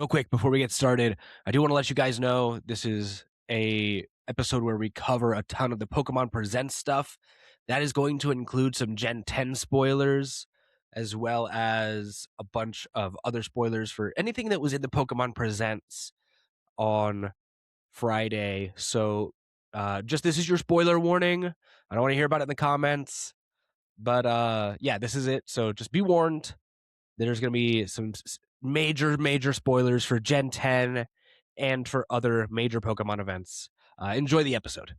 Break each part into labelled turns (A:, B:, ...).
A: Real quick, before we get started, I do want to let you guys know this is a episode where we cover a ton of the Pokemon Presents stuff. That is going to include some Gen 10 spoilers, as well as a bunch of other spoilers for anything that was in the Pokemon Presents on Friday. So just this is your spoiler warning. I don't want to hear about it in the comments. But yeah, this is it. So just be warned. There's going to be some major spoilers for Gen 10 and for other major Pokemon events. Enjoy the episode.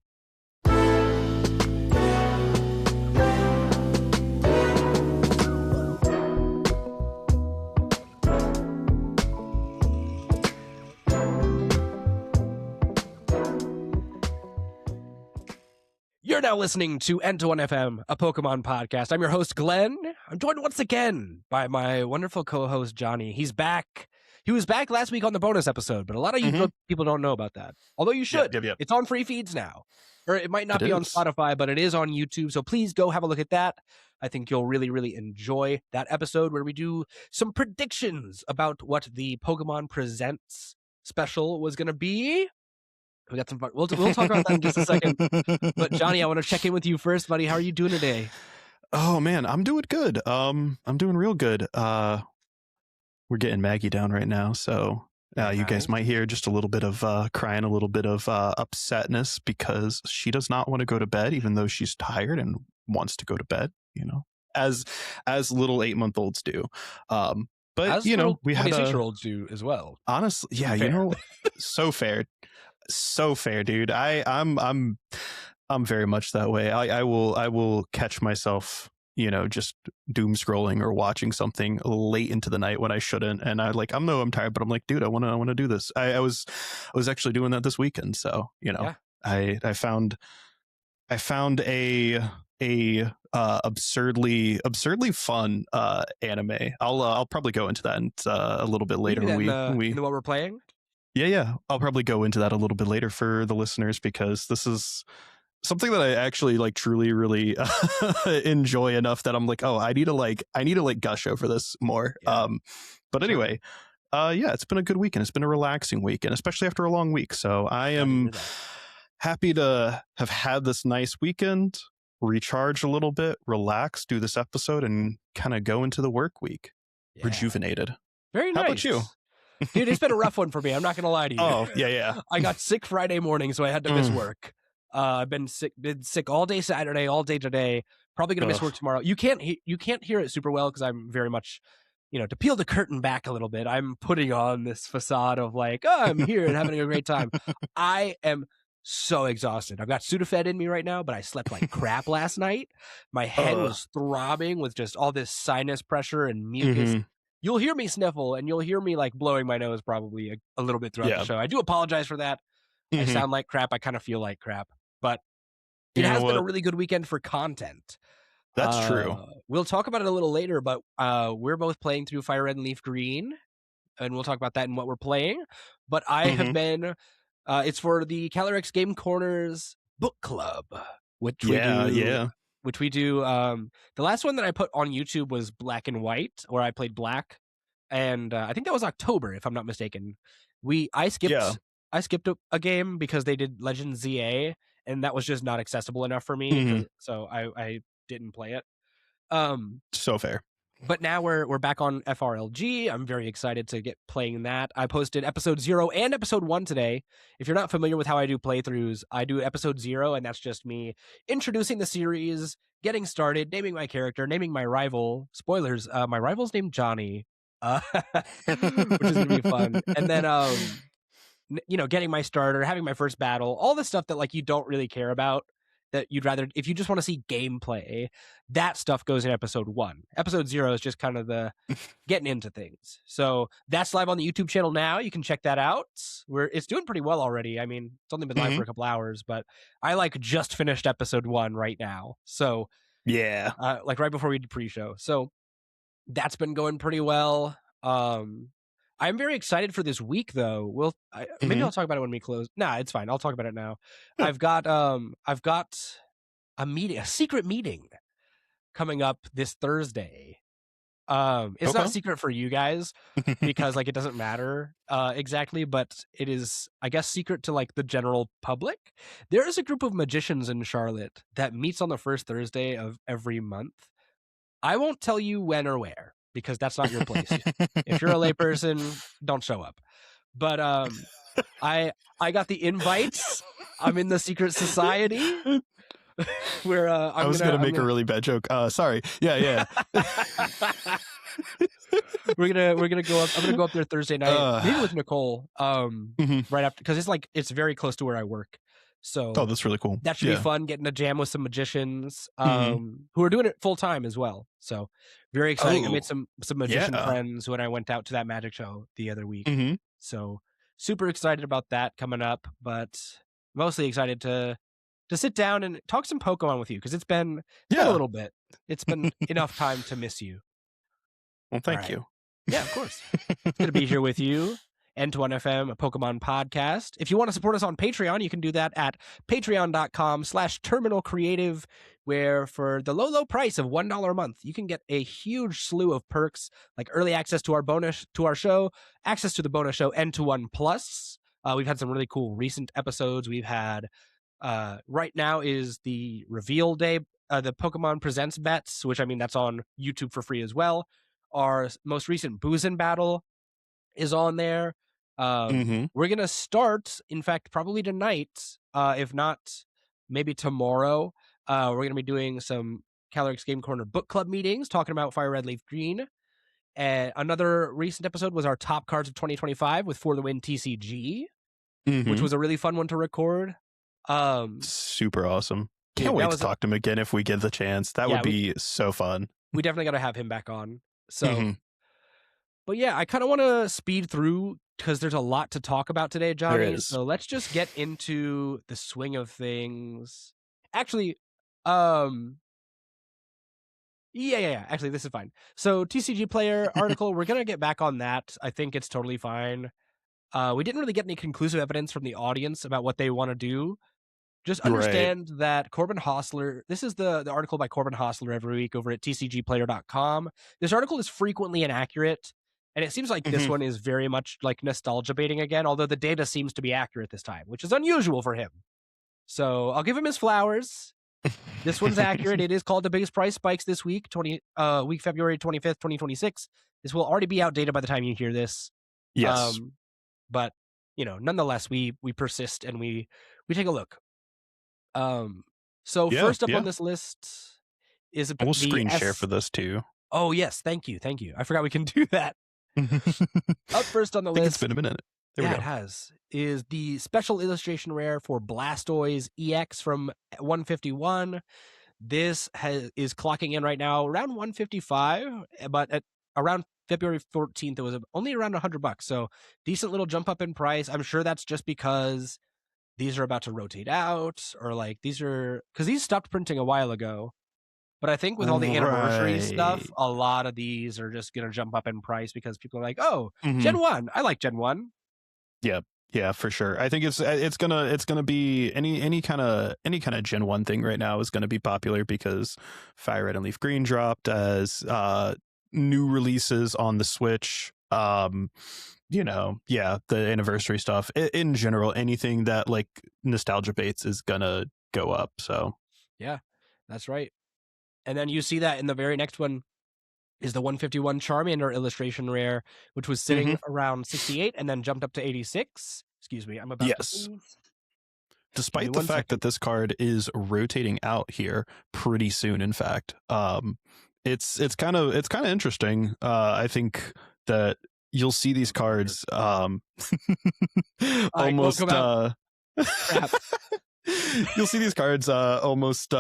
A: You're now listening to N21FM, a Pokemon podcast. I'm your host, Glenn. I'm joined once again by my wonderful co-host, Johnny. He's back. He was back last week on the bonus episode, but a lot of you people don't know about that. Although you should.
B: Yep.
A: It's on free feeds now. Or it might not be on Spotify, but it is on YouTube. So please go have a look at that. I think you'll really enjoy that episode where we do some predictions about what the Pokemon Presents special was going to be. We got some fun. We'll talk about that in just a second. But Johnny, I want to check in with you first, buddy. How are you doing today?
B: Oh man, I'm doing good. I'm doing real good. We're getting Maggie down right now, so you guys might hear just a little bit of crying, a little bit of upsetness because she does not want to go to bed, even though she's tired and wants to go to bed. You know, as little 8-month-olds do. But
A: as
B: you know, we had
A: 26-year-olds do as well.
B: Honestly, yeah, fair. You know, so fair, dude. I'm very much that way. I will catch myself, you know, just doom scrolling or watching something late into the night when I shouldn't. And I'm tired, but I'm like, dude, I want to do this. I was actually doing that this weekend. So, you know, yeah. I found a absurdly fun anime. I'll probably go into that a little bit later.
A: Into what we're playing.
B: Yeah. I'll probably go into that a little bit later for the listeners because this is something that I actually like truly really enjoy enough that I'm like, oh, I need to gush over this more. Yeah. But anyway, yeah, it's been a good weekend. It's been a relaxing weekend, especially after a long week. So I am happy to have had this nice weekend, recharge a little bit, relax, do this episode, and kind of go into the work week rejuvenated.
A: Very nice.
B: How about you?
A: Dude, it's been a rough one for me. I'm not going to lie to you.
B: Oh, yeah.
A: I got sick Friday morning, so I had to miss work. I've been sick all day Saturday, all day today. Probably going to miss work tomorrow. You can't hear it super well because I'm very much, you know, to peel the curtain back a little bit, I'm putting on this facade of like, oh, I'm here and having a great time. I am so exhausted. I've got Sudafed in me right now, but I slept like crap last night. My head was throbbing with just all this sinus pressure and mucus. You'll hear me sniffle and you'll hear me like blowing my nose probably a little bit throughout the show. I do apologize for that. I sound like crap. I kind of feel like crap, but it has been a really good weekend for content.
B: That's true.
A: We'll talk about it a little later, but we're both playing through Fire Red and Leaf Green, and we'll talk about that and what we're playing. But I have been, it's for the Calyrex Game Corners Book Club, which we do. Which we do. The last one that I put on YouTube was Black and White, where I played Black, and I think that was October, if I'm not mistaken. I skipped a game because they did Legend ZA, and that was just not accessible enough for me, so I didn't play it.
B: So fair.
A: But now we're back on FRLG. I'm very excited to get playing that. I posted episode 0 and episode 1 today. If you're not familiar with how I do playthroughs, I do episode 0, and that's just me introducing the series, getting started, naming my character, naming my rival. Spoilers, my rival's named Johnny, which is going to be fun. And then, you know, getting my starter, having my first battle, all the stuff that like you don't really care about, that you'd rather, if you just want to see gameplay, that stuff goes in episode 1. Episode 0 is just kind of the getting into things. So that's live on the YouTube channel now. You can check that out. It's doing pretty well already. I mean, it's only been live for a couple hours, but I like just finished episode 1 right now. So
B: yeah,
A: like right before we did pre-show. So that's been going pretty well. I'm very excited for this week, though. Maybe I'll talk about it when we close. Nah, it's fine. I'll talk about it now. I've got a secret meeting coming up this Thursday It's
B: Okay.
A: not secret for you guys because like it doesn't matter exactly, but it is, I guess, secret to like the general public. There is a group of magicians in Charlotte that meets on the first Thursday of every month. I won't tell you when or where because that's not your place yet. If you're a layperson, don't show up. But I got the invites. I'm in the secret society where
B: I was gonna make a really bad joke. Sorry. Yeah.
A: we're gonna go up. I'm gonna go up there Thursday night, maybe with Nicole. Right after, because it's very close to where I work. So
B: oh, that's really cool.
A: that should be fun, getting to jam with some magicians who are doing it full time as well. So very exciting. I made some magician friends when I went out to that magic show the other week. So super excited about that coming up, but mostly excited to sit down and talk some Pokemon with you because it's been a little bit. It's been enough time to miss you.
B: Well, thank you.
A: Yeah, of course. It's good to be here with you. N21FM, a Pokemon podcast. If you want to support us on Patreon, you can do that at patreon.com/terminalcreative, where for the low price of $1 a month, you can get a huge slew of perks like early access to our show, access to the bonus show N21 Plus. We've had some really cool recent episodes. We've had right now is the reveal day, the Pokemon Presents bets, which I mean that's on YouTube for free as well. Our most recent Boozin' battle is on there. We're gonna start, in fact, probably tonight, if not maybe tomorrow. We're gonna be doing some Calyrex Game Corner book club meetings, talking about Fire Red, Leaf Green. And another recent episode was our top cards of 2025 with For the Win TCG, which was a really fun one to record.
B: Super awesome. Can't wait to talk to him again if we get the chance. That would be so fun.
A: We definitely got to have him back on. So, but yeah, I kind of want to speed through because there's a lot to talk about today, Johnny. So let's just get into the swing of things. Actually, actually, this is fine. So tcgplayer article, we're gonna get back on that. I think it's totally fine. We didn't really get any conclusive evidence from the audience about what they want to do. Just understand that Corbin Hostler, this is the article by Corbin Hostler every week over at tcgplayer.com. This article is frequently inaccurate, and it seems like this one is very much like nostalgia baiting again, although the data seems to be accurate this time, which is unusual for him. So I'll give him his flowers. This one's accurate. It is called The Biggest Price Spikes this week, week February 25th, 2026. This will already be outdated by the time you hear this.
B: Yes.
A: But, nonetheless, we persist and we take a look. So first up on this list is
B: we'll screen share for this too.
A: Oh yes, thank you. I forgot we can do that. Up first on the list,
B: it's been a minute. There we go.
A: It has. Is the special illustration rare for Blastoise EX from 151. This is clocking in right now around 155, but at around February 14th, it was only around $100. So decent little jump up in price. I'm sure that's just because these are about to rotate out, or like because these stopped printing a while ago. But I think with all the anniversary stuff, a lot of these are just going to jump up in price because people are like, oh, Gen 1. I like Gen 1.
B: Yeah, for sure. I think it's gonna be any kind of Gen 1 thing right now is gonna be popular because Fire Red and Leaf Green dropped as new releases on the Switch. The anniversary stuff in general, anything that like nostalgia baits is gonna go up. So
A: yeah, that's right. And then you see that in the very next one is the 151 Charmander illustration rare, which was sitting around 68 and then jumped up to 86. Excuse me, I'm about to move.
B: Despite the fact that this card is rotating out here pretty soon, in fact, it's kind of interesting. I think that you'll see these cards almost you'll see these cards almost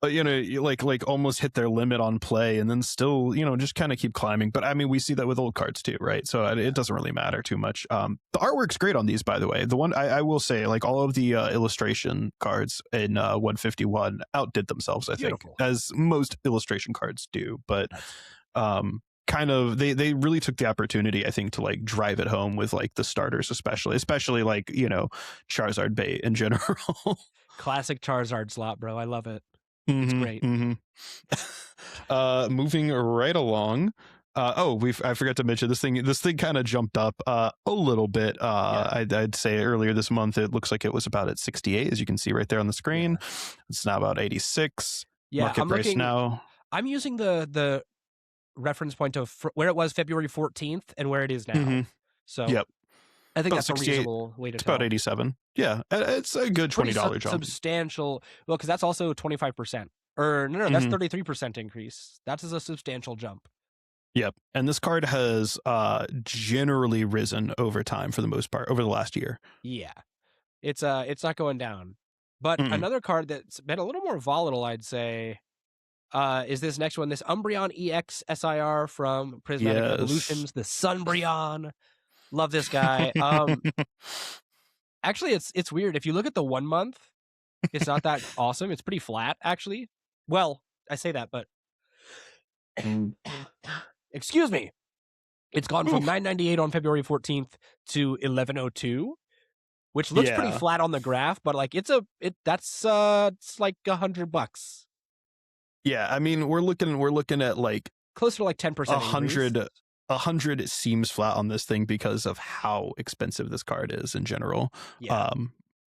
B: like almost hit their limit on play and then still just kind of keep climbing. But I mean, we see that with old cards too, right? So it doesn't really matter too much. The artwork's great on these, by the way. The one I will say, like all of the illustration cards in 151 outdid themselves, I think, as most illustration cards do. But kind of they really took the opportunity, I think, to like drive it home with like the starters, especially like Charizard bait in general.
A: Classic Charizard slot, bro. I love it. It's great.
B: Moving right along. I forgot to mention this thing. This thing kind of jumped up a little bit. I'd say earlier this month it looks like it was about at 68, as you can see right there on the screen. Yeah. It's now about 86.
A: Yeah,
B: market price now.
A: I'm using the reference point of where it was February 14th and where it is now. So
B: yep.
A: I think that's a reasonable way to
B: It's
A: tell.
B: About 87. Yeah, it's a good $20 jump.
A: Substantial. Well, because that's also 25%. Or no, that's 33% increase. That is a substantial jump.
B: Yep. And this card has generally risen over time for the most part, over the last year.
A: Yeah. It's not going down. But another card that's been a little more volatile, I'd say, is this next one, this Umbreon EX SIR from Prismatic Evolutions, the Sunbreon. Love this guy. Actually, it's weird. If you look at the 1 month, it's not that awesome. It's pretty flat, actually. Well, I say that, but excuse me. It's gone from 998 on February 14th to 1102, which looks pretty flat on the graph, but like it's like $100.
B: Yeah, I mean we're looking at like
A: closer to like 10%.
B: 100 seems flat on this thing because of how expensive this card is in general.
A: Yeah.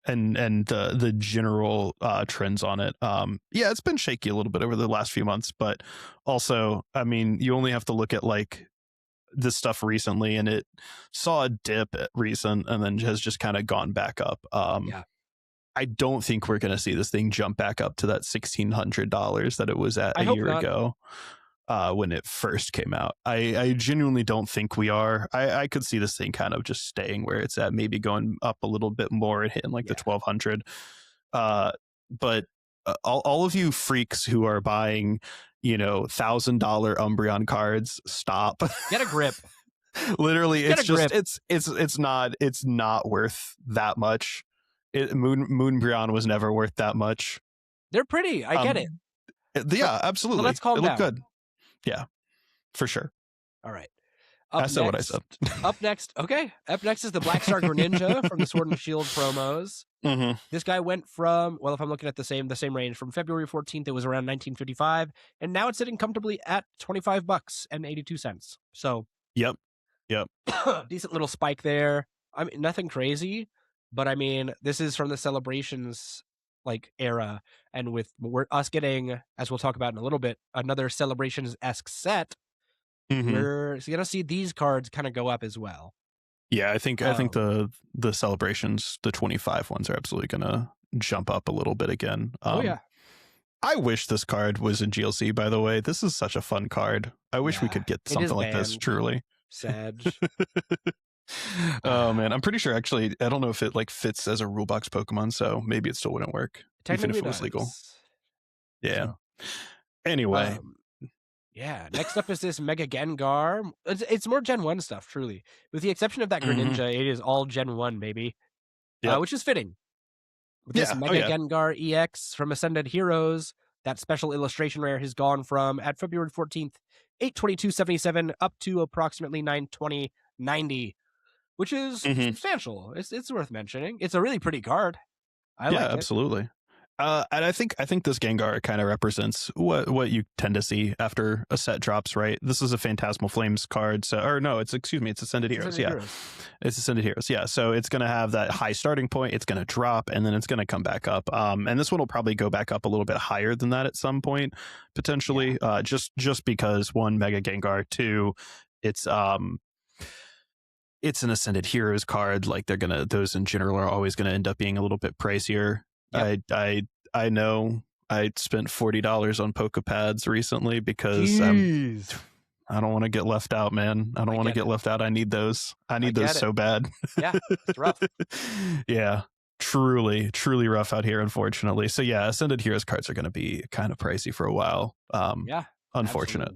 B: And the general trends on it. Yeah, it's been shaky a little bit over the last few months, but also, I mean, you only have to look at like this stuff recently, and it saw a dip at recent, and then has just kind of gone back up. I don't think we're going to see this thing jump back up to that $1,600 that it was at a year ago. When it first came out. I genuinely don't think we are. I could see this thing kind of just staying where it's at, maybe going up a little bit more and hitting like the 1,200. But all of you freaks who are buying, $1,000 Umbreon cards, stop.
A: Get a grip.
B: Literally, it's not worth that much. Moonbreon was never worth that much.
A: They're pretty. I get it.
B: Yeah, absolutely.
A: Let's calm down.
B: It looked good. Yeah, for sure.
A: All right.
B: I said what I said.
A: Up next is the Black Star Greninja from the Sword and Shield promos. This guy went from, well, if I'm looking at the same range, from February 14th, it was around 1955, and now it's sitting comfortably at $25.82. So,
B: yep.
A: Decent little spike there. I mean, nothing crazy, but I mean, this is from the Celebrations like era, and with us getting, as we'll talk about in a little bit, another Celebrations-esque set, we're gonna see these cards kind of go up as well.
B: Yeah, I think the Celebrations, the 25 ones, are absolutely gonna jump up a little bit again. I wish this card was in GLC, by the way. This is such a fun card. I wish we could get something like this, truly.
A: Sad.
B: Oh man, I'm pretty sure actually, I don't know if it like fits as a rule box Pokemon, so maybe it still wouldn't work even if it was legal. Yeah. Anyway.
A: Next up is this Mega Gengar. It's more Gen 1 stuff, truly. With the exception of that Greninja, it is all Gen 1, baby. Which is fitting. With this Mega Gengar EX from Ascended Heroes, that special illustration rare has gone from, at February 14th, 822.77 up to approximately 920.90. Which is substantial. It's worth mentioning. It's a really pretty card. I like it.
B: Absolutely. And I think this Gengar kind of represents what you tend to see after a set drops, right? This is a Phantasmal Flames card. So, or no, it's Ascended Heroes. It's Ascended Heroes. Yeah. So it's going to have that high starting point. It's going to drop, and then it's going to come back up. And this one will probably go back up a little bit higher than that at some point, potentially. Just because, one, Mega Gengar, two, it's an Ascended Heroes card. Like those in general are always gonna end up being a little bit pricier. Yep. I know I spent $40 on Pokepads recently because I don't want to get left out, man. I don't want to get left out. I need those. I need those so bad.
A: Yeah, it's rough.
B: Yeah, truly rough out here, unfortunately. So yeah, Ascended Heroes cards are going to be kind of pricey for a while. Unfortunate.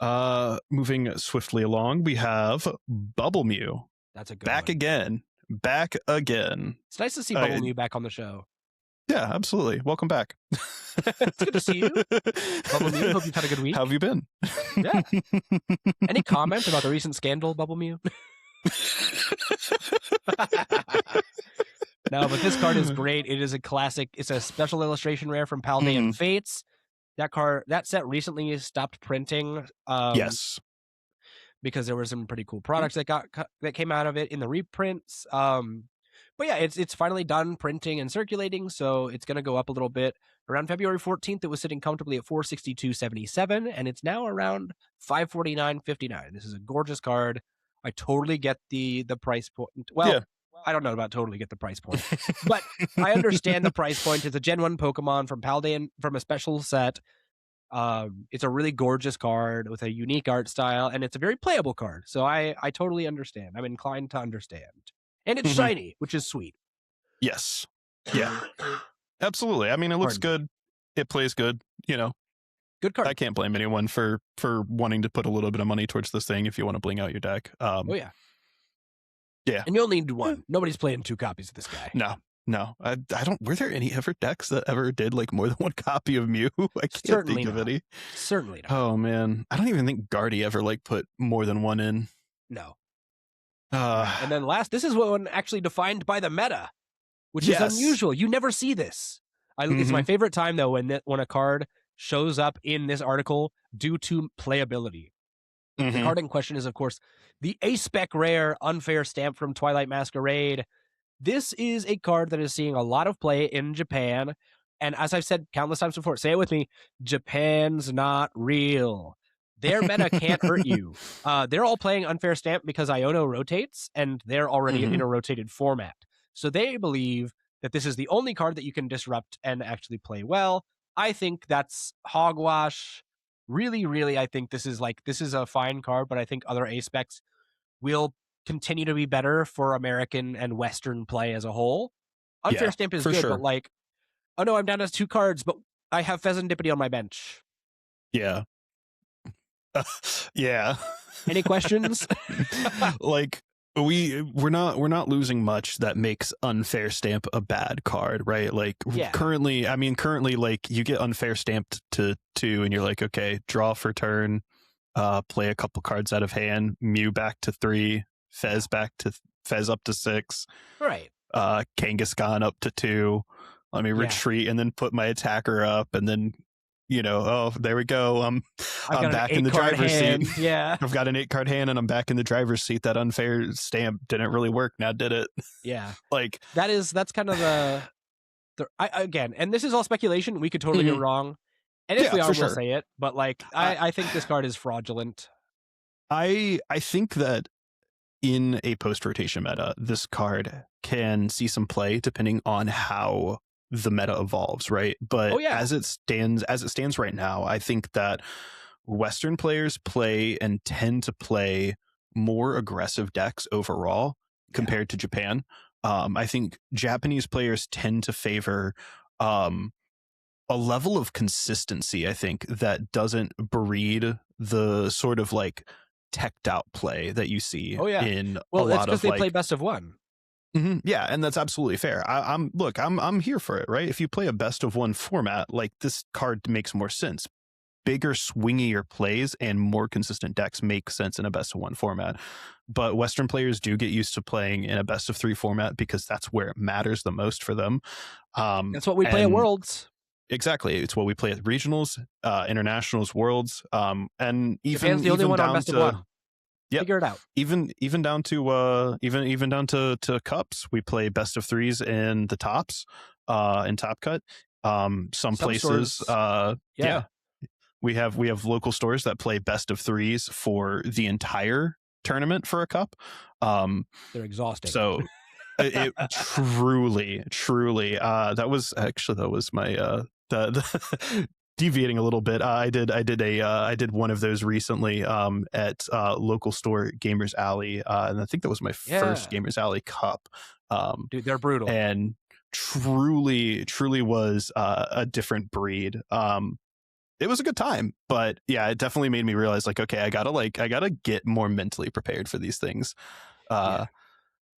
B: Absolutely. Moving swiftly along, we have Bubble Mew.
A: That's a good
B: back
A: one.
B: Back again.
A: It's nice to see Bubble Mew back on the show.
B: Yeah, absolutely. Welcome back.
A: It's good to see you. Bubble Mew, hope you've had a good week.
B: How have you been?
A: Yeah. Any comment about the recent scandal, Bubble Mew? No, but this card is great. It is a classic. It's a special illustration rare from Paldean Fates. That set recently stopped printing.
B: Yes.
A: Because there were some pretty cool products that came out of it in the reprints. But yeah, it's finally done printing and circulating, so it's going to go up a little bit. Around February 14th, it was sitting comfortably at $462.77, and it's now around $549.59. This is a gorgeous card. I totally get the price point. Well, yeah. I don't know about totally get the price point, but I understand the price point. It's a Gen 1 Pokemon from Paldean, from a special set. It's a really gorgeous card with a unique art style, and it's a very playable card. So I totally understand. I'm inclined to understand. And it's shiny, which is sweet.
B: Yes. Yeah. Absolutely. I mean, it looks good. It plays good.
A: Good card.
B: I can't blame anyone for wanting to put a little bit of money towards this thing if you want to bling out your deck.
A: Oh yeah.
B: Yeah.
A: And you'll need one. Nobody's playing 2 copies of this guy.
B: No, I don't. Were there any ever decks that ever did like more than 1 copy of Mew? I can't think of any.
A: Certainly not.
B: Oh man, I don't even think Guardy ever like put more than 1 in.
A: No. And then this is one actually defined by the meta, which is unusual. You never see this. It's my favorite time though when a card shows up in this article due to playability. The card in question is, of course, the A-Spec Rare Unfair Stamp from Twilight Masquerade. This is a card that is seeing a lot of play in Japan. And as I've said countless times before, say it with me, Japan's not real. Their meta can't hurt you. They're all playing Unfair Stamp because Iono rotates, and they're already in a rotated format. So they believe that this is the only card that you can disrupt and actually play well. I think that's hogwash. Really, really, I think this is a fine card, but I think other A-Specs will continue to be better for American and Western play as a whole. Unfair Stamp is good, but oh no, I'm down to 2 cards, but I have Pheasantipity on my bench.
B: Yeah. Yeah.
A: Any questions?
B: We're not losing much that makes Unfair Stamp a bad card, right? Currently like you get Unfair Stamped to 2 and you're like, okay, draw for turn, play a couple cards out of hand, Mew back to 3, Fez up to 6,
A: right?
B: Kangaskhan up to 2. Let me retreat and then put my attacker up, and then there we go. I'm back in the driver's seat.
A: Yeah,
B: I've got an 8-card hand, and I'm back in the driver's seat. That Unfair Stamp didn't really work. Now did it?
A: Yeah,
B: that's
A: kind of again, and this is all speculation. We could totally be wrong, and if we are, we'll say it. But I think this card is fraudulent.
B: I think that in a post-rotation meta, this card can see some play depending on how the meta evolves, right? But as it stands right now, I think that Western players play and tend to play more aggressive decks overall compared to Japan. I think Japanese players tend to favor a level of consistency, I think, that doesn't breed the sort of teched out play that you see in a lot of
A: because they play best of 1.
B: Yeah, and that's absolutely fair. I'm here for it, right? If you play a best of 1 format, this card makes more sense. Bigger, swingier plays and more consistent decks make sense in a best of 1 format. But Western players do get used to playing in a best of 3 format because that's where it matters the most for them.
A: That's what we play at Worlds.
B: Exactly. It's what we play at regionals, internationals, worlds, and
A: Japan's the only one on best of 1.
B: Yep.
A: Figure it out.
B: Even down to even down to cups. We play best of 3s in the tops, in Top Cut. Some places,
A: stores,
B: we have local stores that play best of 3s for the entire tournament for a cup.
A: They're exhausting.
B: So it truly, that was my deviating a little bit. I did one of those recently at local store Gamers Alley, and I think that was my first Gamers Alley Cup.
A: Dude, they're brutal,
B: and truly was a different breed. It was a good time, but yeah, it definitely made me realize okay, I gotta get more mentally prepared for these things.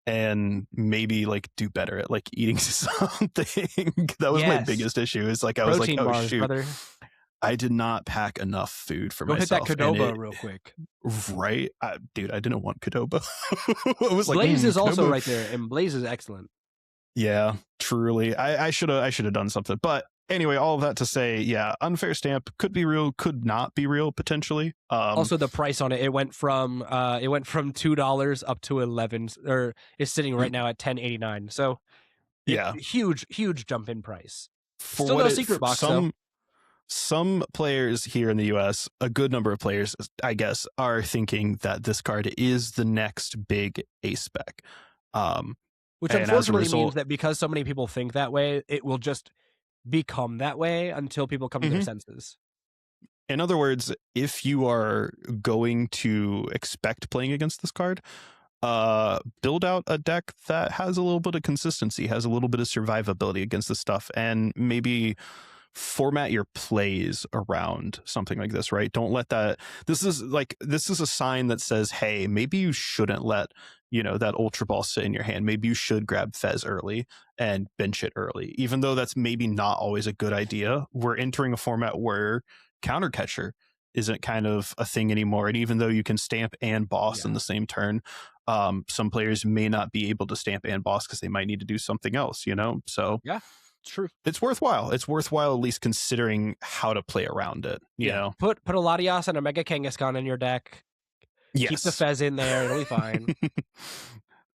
B: And maybe do better at eating something. That was my biggest issue. Is I was
A: Protein
B: oh
A: bars,
B: shoot,
A: brother.
B: I did not pack enough food for
A: Go
B: myself.
A: hit that Qdoba real quick.
B: Right, dude, I didn't want Qdoba. I was
A: Blaze is
B: Qdoba.
A: also right there, and Blaze is excellent.
B: Yeah, truly. I should have done something. But anyway, all of that to say, yeah, unfair stamp could be real, could not be real potentially.
A: Also, the price on it went from $2 up to 11, or is sitting right now at 10.89. So
B: yeah,
A: huge jump in price.
B: for
A: Still
B: what
A: no
B: it
A: secret box though.
B: some players here in the US, a good number of players, I guess, are thinking that this card is the next big ace spec.
A: Which
B: And as a
A: unfortunately means
B: result,
A: that because so many people think that way, it will just become that way until people come to their
B: Mhm.
A: senses.
B: In other words, if you are going to expect playing against this card, build out a deck that has a little bit of consistency, has a little bit of survivability against this stuff, and maybe format your plays around something like this, right? Don't let that, this is a sign that says, hey, maybe you shouldn't let, that ultra ball sit in your hand. Maybe you should grab Fez early and bench it early, even though that's maybe not always a good idea. We're entering a format where counter catcher isn't kind of a thing anymore, and even though you can stamp and boss in the same turn, some players may not be able to stamp and boss because they might need to do something else, so
A: yeah, it's true.
B: it's worthwhile at least considering how to play around it, you know.
A: Put a Latias and a Mega Kangaskhan in your deck.
B: Yes.
A: Keep the Fez in there, it'll be fine.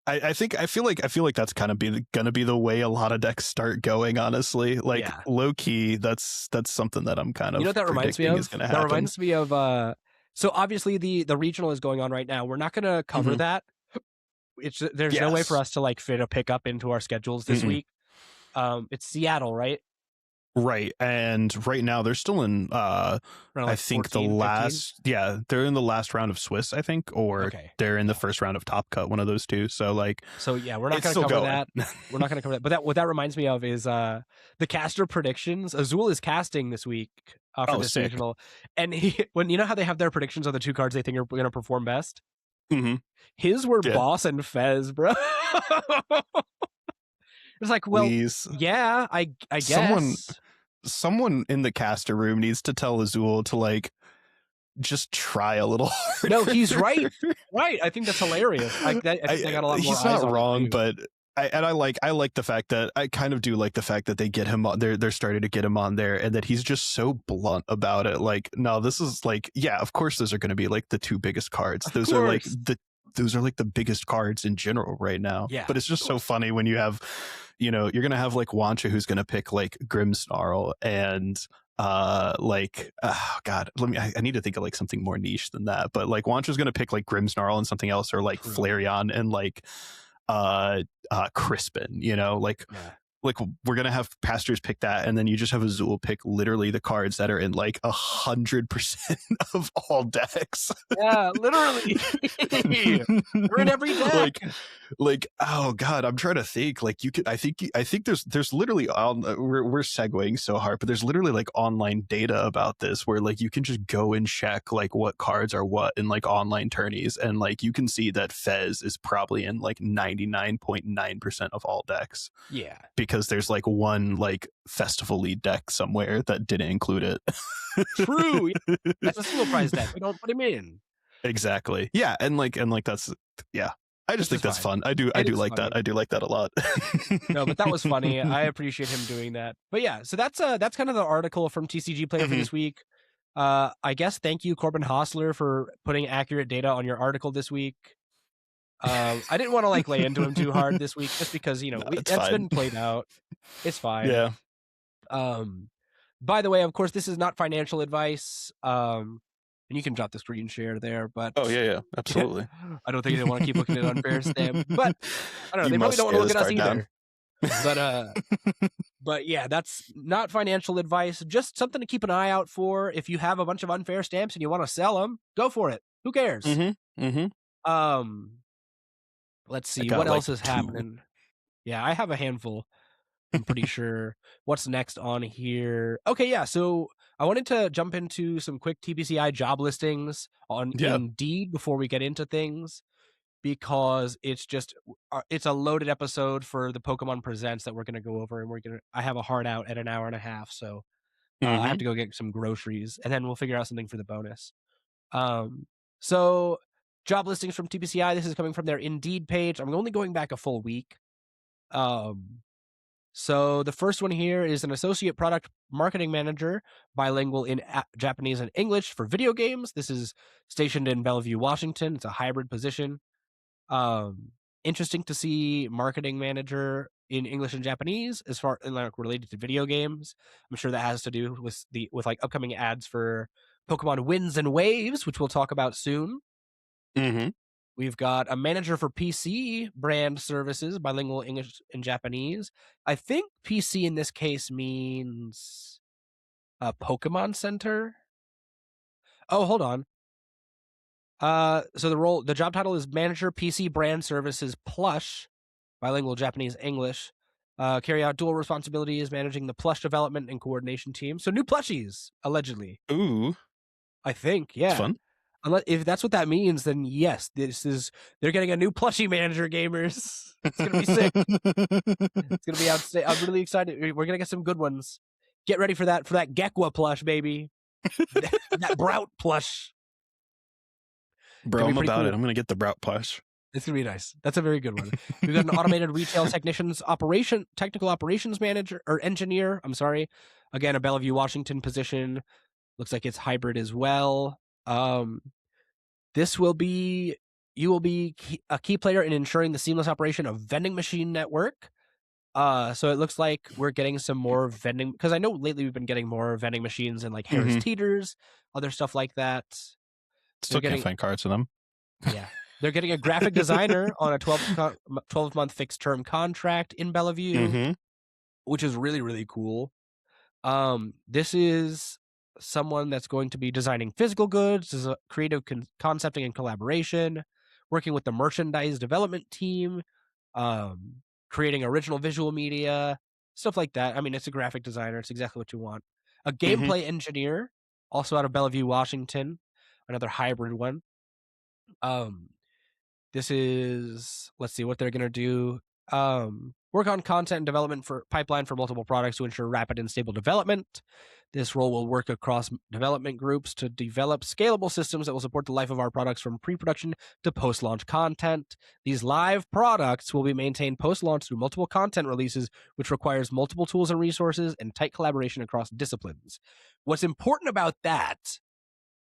B: I feel like that's kind of gonna be the way a lot of decks start going, honestly. Like, low key, that's something that I'm kind of,
A: you know what that reminds me of?
B: Is gonna happen.
A: That reminds me of so obviously the regional is going on right now. We're not gonna cover that. There's no way for us to like fit a pickup into our schedules this week. It's Seattle, right?
B: Right. And right now they're still in
A: I
B: think
A: 14,
B: they're in the last round of Swiss, I think, or they're in the first round of Top Cut, one of those two. So we're
A: not going to cover that. We're not going to cover that. But what that reminds me of is the caster predictions. Azul is casting this week for this regional, and when you know how they have their predictions on the two cards they think are going to perform best. His were Boss and Fez, bro. It's like, well, yeah, I guess
B: someone in the caster room needs to tell Azul to like just try a little harder.
A: No, he's right. Right. I think that's hilarious. I think they got a lot more
B: he's
A: eyes
B: not
A: on
B: wrong, but I like the fact that I kind of do like the fact that they get him on, they're starting to get him on there, and that he's just so blunt about it. Like, no, this is like, yeah, of course those are going to be like the two biggest cards. Those are like the biggest cards in general right now.
A: Yeah.
B: But it's just so funny when you have, you're going to have like Wancha who's going to pick like Grimmsnarl and God, I need to think of like something more niche than that. But like Wancha's going to pick like Grimmsnarl and something else, or like Flareon and like Crispin, like we're gonna have Pastors pick that, and then you just have Azul pick literally the cards that are in like 100% of all decks.
A: Yeah, literally. They're in every deck.
B: Like oh god, I'm trying to think. Like you could, I think there's literally we're segueing so hard, but there's literally like online data about this where like you can just go and check like what cards are what in like online tourneys, and like you can see that Fez is probably in like 99.9% of all decks.
A: Yeah.
B: Because there's like one like festival lead deck somewhere that didn't include it.
A: True. That's a single prize deck. We don't put him in.
B: Exactly. Yeah, and like that's I just think that's fun. I do like that. I do like that a lot.
A: No, but that was funny. I appreciate him doing that. But yeah, so that's kind of the article from tcgplayer for this week. I guess thank you, Corbin Hostler, for putting accurate data on your article this week. I didn't want to like lay into him too hard this week, just because that's been played out. It's fine.
B: Yeah.
A: By the way, of course, this is not financial advice. And you can drop the screen share there, but
B: yeah, absolutely.
A: I don't think they want to keep looking at unfair stamp, but I don't know. They probably don't want to look at us either. But yeah, that's not financial advice. Just something to keep an eye out for. If you have a bunch of unfair stamps and you want to sell them, go for it. Who cares? Let's see what else is happening. Yeah, I have a handful. I'm pretty sure. What's next on here? Okay, yeah. So I wanted to jump into some quick TPCI job listings on Indeed before we get into things, because it's a loaded episode for the Pokemon Presents that we're going to go over, and I have a hard out at an hour and a half, so I have to go get some groceries, and then we'll figure out something for the bonus. So job listings from TPCI. This is coming from their Indeed page. I'm only going back a full week. So the first one here is an associate product marketing manager, bilingual in Japanese and English for video games. This is stationed in Bellevue, Washington. It's a hybrid position. Interesting to see marketing manager in English and Japanese as far like related to video games. I'm sure that has to do with like upcoming ads for Pokemon Winds and Waves, which we'll talk about soon.
B: Mm-hmm.
A: We've got a manager for PC brand services, bilingual English and Japanese. I think PC in this case means a Pokemon Center. Oh, hold on. So the job title is manager PC brand services plush, bilingual Japanese English. Carry out dual responsibilities, managing the plush development and coordination team. So new plushies, allegedly.
B: Ooh,
A: I think,
B: it's
A: yeah.
B: fun.
A: If that's what that means, then yes, they're getting a new plushie manager, gamers. It's gonna be sick. It's gonna be outstanding. I'm really excited. We're gonna get some good ones. Get ready for that Gekwa plush, baby. that Brout plush.
B: Bro, I'm about
A: cool.
B: it. I'm gonna get the Brout plush.
A: It's gonna be nice. That's a very good one. We've got an automated retail technical operations manager or engineer. I'm sorry. Again, a Bellevue, Washington position. Looks like it's hybrid as well. You will be a key player in ensuring the seamless operation of vending machine network. So it looks like we're getting some more vending, because I know lately we've been getting more vending machines and like Harris Teeters, other stuff like that.
B: Still can't find cards in them.
A: Yeah. They're getting a graphic designer on a 12-month fixed term contract in Bellevue, which is really, really cool. This is someone that's going to be designing physical goods, is a creative concepting and collaboration, working with the merchandise development team, creating original visual media, stuff like that. I mean, it's a graphic designer. It's exactly what you want. A gameplay engineer, also out of Bellevue, Washington, another hybrid one. This is, let's see what they're going to do. Work on content and development for pipeline for multiple products to ensure rapid and stable development. This role will work across development groups to develop scalable systems that will support the life of our products from pre-production to post-launch content. These live products will be maintained post-launch through multiple content releases, which requires multiple tools and resources and tight collaboration across disciplines. What's important about that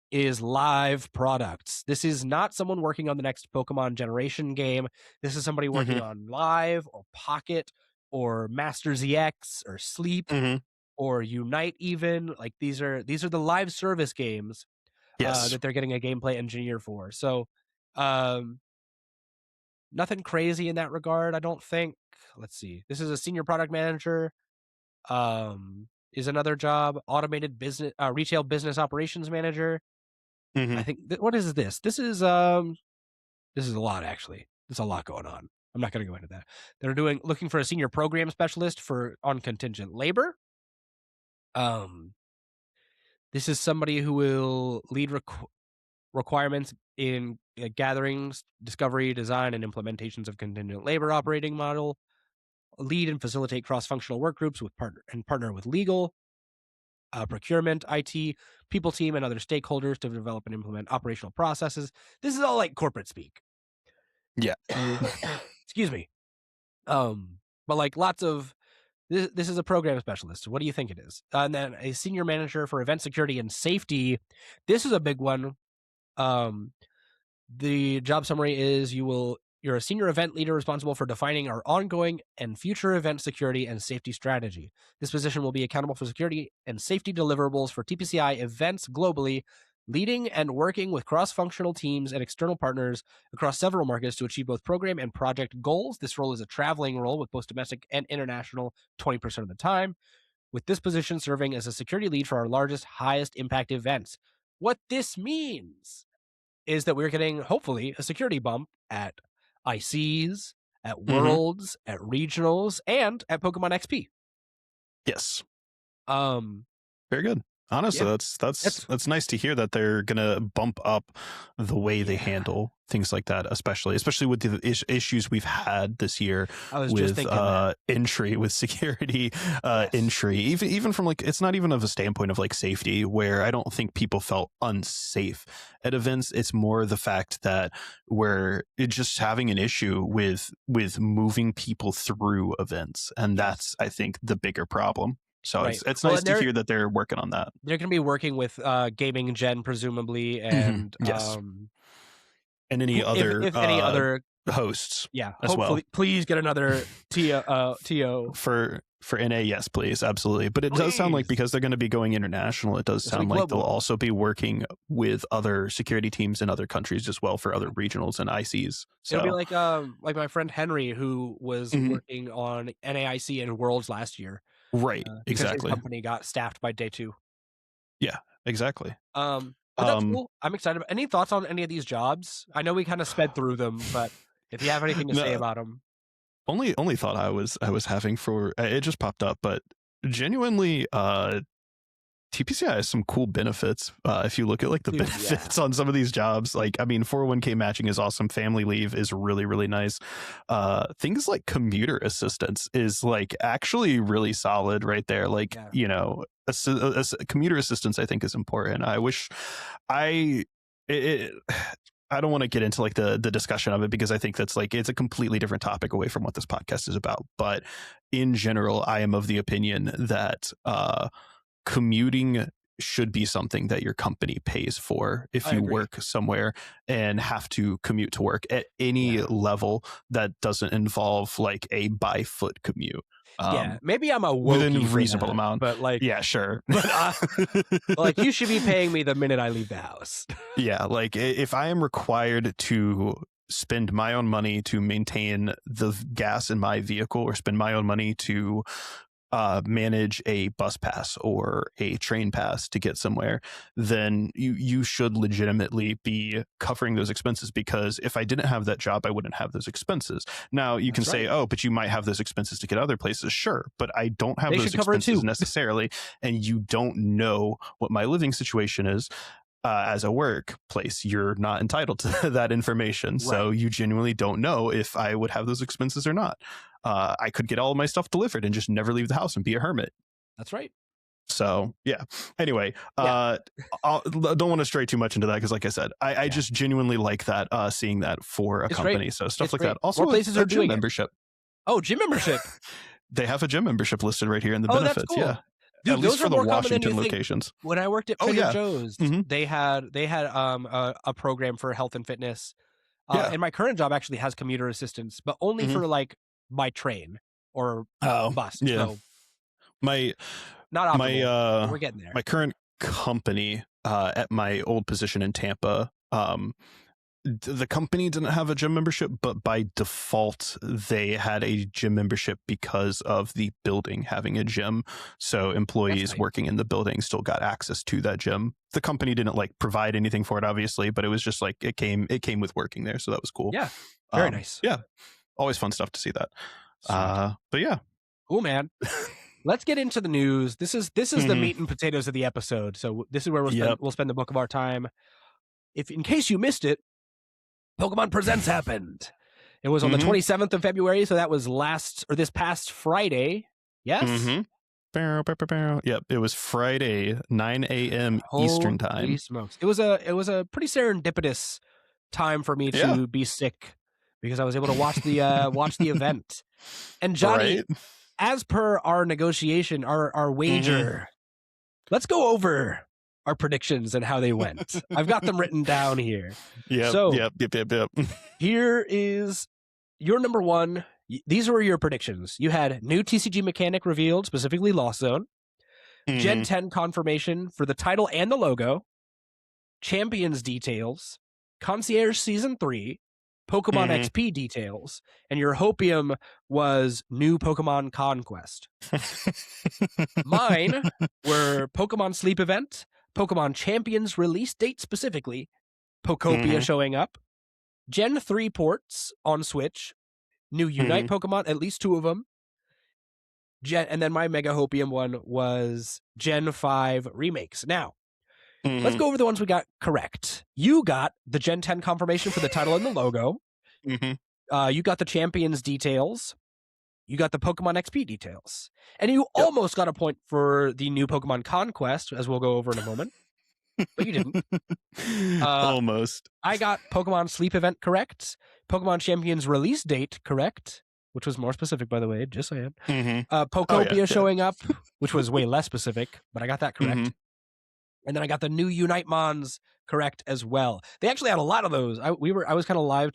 A: is live products. This is not someone working on the next Pokemon generation game. This is somebody working on Live or Pocket or Master ZX or Sleep or Unite even. Like these are the live service games that they're getting a gameplay engineer for. So nothing crazy in that regard, I don't think. Let's see. This is a senior product manager. Is another job. Automated business retail business operations manager. I think what is this? This is a lot, actually. There's a lot going on. I'm not going to go into that. They're looking for a senior program specialist on contingent labor. This is somebody who will lead requirements in gatherings, discovery, design, and implementations of contingent labor operating model. Lead and facilitate cross-functional work groups with partner with legal, procurement, IT, people team, and other stakeholders to develop and implement operational processes. This is all like corporate speak.
B: Yeah.
A: Excuse me. But like lots of this is a program specialist. What do you think it is? And then a senior manager for event security and safety. This is a big one. The job summary is you're a senior event leader responsible for defining our ongoing and future event security and safety strategy. This position will be accountable for security and safety deliverables for TPCI events globally, leading and working with cross-functional teams and external partners across several markets to achieve both program and project goals. This role is a traveling role with both domestic and international 20% of the time, with this position serving as a security lead for our largest, highest impact events. What this means is that we're getting, hopefully, a security bump at ICs, at Worlds, at Regionals, and at Pokemon XP.
B: Yes.
A: Very
B: good. Honestly,
A: Yeah.
B: that's nice to hear that they're gonna bump up the way they handle things like that, especially with the issues we've had this year
A: I was just
B: with
A: thinking that.
B: entry, with security
A: Yes.
B: entry, even from like, it's not even of a standpoint of like safety, where I don't think people felt unsafe at events. It's more the fact that we're just having an issue with moving people through events, and
A: Yes.
B: that's, I think, the bigger problem. So
A: Right.
B: it's
A: Well,
B: nice
A: and
B: to hear that they're working on that.
A: they're going to be working with Gaming Gen presumably,
B: Mhm.
A: and
B: Yes. And any other
A: if any other,
B: hosts
A: yeah,
B: as well.
A: hopefully, please get another TO.
B: For NA, yes, please, absolutely. But it does sound like,
A: Please.
B: because they're going to be going international, it does
A: It's gonna
B: sound
A: be
B: like they'll
A: global.
B: also be working with other security teams in other countries as well, for other regionals and ICs. So
A: It'll be like my friend Henry, who was
B: Mhm.
A: working on NAIC and Worlds last year,
B: Right,
A: because his
B: exactly.
A: company got staffed by day 2.
B: Yeah, exactly.
A: But that's cool. I'm excited. Any thoughts on any of these jobs? I know we kind of sped through them, but if you have anything to say
B: No,
A: about them.
B: only thought I was having for it just popped up, but genuinely, TPCI has some cool benefits. If you look at like the
A: Dude, yeah.
B: benefits on some of these jobs, like, I mean, 401k matching is awesome. Family leave is really, really nice. Things like commuter assistance is like actually really solid right there. Like,
A: Yeah.
B: you know, commuter assistance, I think, is important. I wish I I don't want to get into like the discussion of it, because I think that's like, it's a completely different topic away from what this podcast is about. But in general, I am of the opinion that commuting should be something that your company pays for if
A: I
B: you
A: agree.
B: work somewhere and have to commute to work at any level that doesn't involve like a by foot commute.
A: Yeah, maybe I'm a
B: Within
A: wokey for
B: reasonable
A: that,
B: amount.
A: but like,
B: Yeah, sure.
A: but like, you should be paying me the minute I leave the house.
B: Yeah, like if I am required to spend my own money to maintain the gas in my vehicle, or spend my own money to manage a bus pass or a train pass to get somewhere, then you should legitimately be covering those expenses, because if I didn't have that job, I wouldn't have those expenses. Now you can say, oh, but you might have those expenses to get other places. Sure, but I don't have those expenses necessarily, and you don't know what my living situation is. As a workplace, you're not entitled to that information. So you genuinely don't know if I would have those expenses or not. I could get all of my stuff delivered and just never leave the house and be a hermit.
A: That's right.
B: So yeah. Anyway, I don't want to stray too much into that, because like I said, I just genuinely like that, seeing that for a company. Great. So stuff like that. Also,
A: more places are doing
B: gym membership.
A: Oh, gym membership.
B: They have a gym membership listed right here in the benefits. That's cool. Yeah.
A: Dude,
B: at least for the Washington locations.
A: When I worked at Trader Joe's, they had a program for health and fitness. And my current job actually has commuter assistance, but only for like my train or bus.
B: Yeah. So
A: not optimal. We're getting there.
B: My current company, at my old position in Tampa, the company didn't have a gym membership, but by default they had a gym membership because of the building having a gym. So employees working in the building still got access to that gym. The company didn't like provide anything for it, obviously, but it was just like it came with working there. So that was cool.
A: Yeah. Very nice.
B: Yeah. Always fun stuff to see that. But yeah.
A: Cool, man. Let's get into the news. This is the meat and potatoes of the episode. So this is where we'll spend the bulk of our time. If in case you missed it, Pokemon Presents happened. It was on the 27th of February, so that was this past Friday. Yes?
B: Yep, it was Friday, 9 a.m. Eastern time.
A: Holy smokes. It was a pretty serendipitous time for me to be sick, because I was able to watch the event. And Johnny, as per our negotiation, our wager, let's go over our predictions and how they went. I've got them written down here.
B: Yep.
A: Here is your number one. These were your predictions. You had new TCG mechanic revealed, specifically Lost Zone. Gen 10 confirmation for the title and the logo. Champions details. Concierge Season 3. Pokemon XP details. And your hopium was new Pokemon Conquest. Mine were Pokemon Sleep Event, Pokemon Champions release date specifically, Pokopia showing up, Gen 3 ports on Switch, new Unite Pokemon, at least 2 of them, And then my Mega Hopium one was Gen 5 remakes. Now, let's go over the ones we got correct. You got the Gen 10 confirmation for the title and the logo. You got the champions details. You got the Pokemon XP details. And you almost got a point for the new Pokemon Conquest, as we'll go over in a moment. But you didn't.
B: Almost.
A: I got Pokemon Sleep Event correct. Pokemon Champions release date correct, which was more specific, by the way, just saying. Pokopia showing up, which was way less specific, but I got that correct. And then I got the new Unite Mons correct as well. They actually had a lot of those. I was kind of live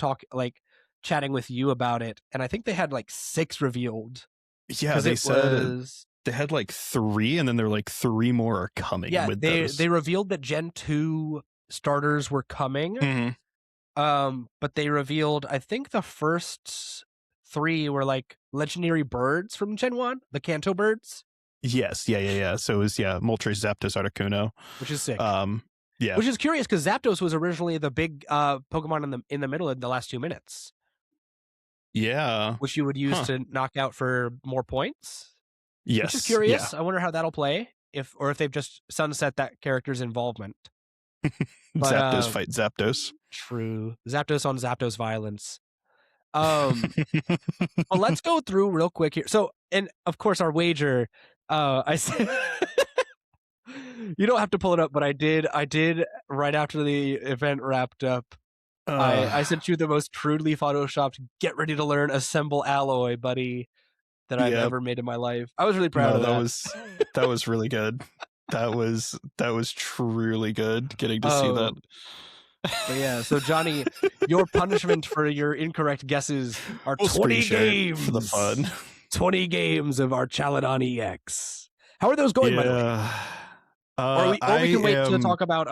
A: chatting with you about it, and I think they had like 6 revealed.
B: Yeah, they said they had like 3, and then they're like 3 more are coming.
A: Yeah,
B: with
A: they revealed that Gen 2 starters were coming. But they revealed, I think the first 3 were like legendary birds from Gen 1, the Kanto birds.
B: Yes, yeah. So it was Moltres, Zapdos, Articuno,
A: which is sick.
B: Yeah,
A: which is curious because Zapdos was originally the big Pokemon in the middle in the last 2 minutes.
B: Yeah,
A: which you would use to knock out for more points.
B: Yes,
A: which is curious. I wonder how that'll play if they've just sunset that character's involvement.
B: But, Zapdos fight Zapdos.
A: True, Zapdos on Zapdos violence. Well, let's go through real quick here. So, and of course, our wager. I said. You don't have to pull it up, but I did right after the event wrapped up. I sent you the most crudely photoshopped "Get ready to learn assemble alloy, buddy" that I've ever made in my life. I was really proud of that.
B: That was really good. That was truly good. Getting to see that.
A: But yeah, so Johnny, your punishment for your incorrect guesses are 20 games
B: for the fun.
A: 20 games of our Chaladon EX. How are those going, by the way? Or we can wait to talk about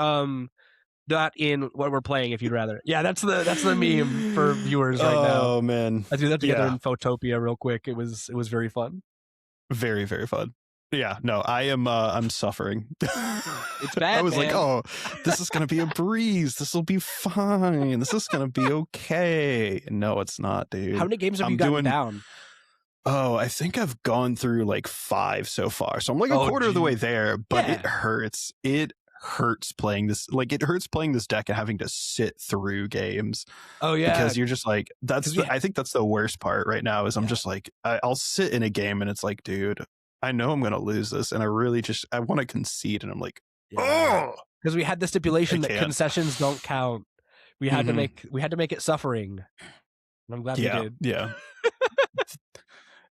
A: that in what we're playing if you'd rather. Yeah, that's the meme for viewers right now.
B: Oh man,
A: I threw that together in Photopia real quick. It was very fun.
B: Very, very fun. Yeah, no, I'm suffering.
A: It's bad.
B: I was
A: man.
B: like, oh, this is gonna be a breeze. This will be fine. This is gonna be okay. No, it's not, dude.
A: How many games have you gotten down?
B: Oh, I think I've gone through like 5 so far. So I'm like a quarter of the way there, but it hurts. It hurts playing this. Like, it hurts playing this deck and having to sit through games.
A: Oh yeah,
B: because you're just like, I think that's the worst part right now. Is I'm just like, I'll sit in a game and it's like, dude, I know I'm gonna lose this, and I want to concede, and I'm like, oh,
A: because we had the stipulation that concessions don't count. We had to make it suffering. And I'm glad we did.
B: Yeah.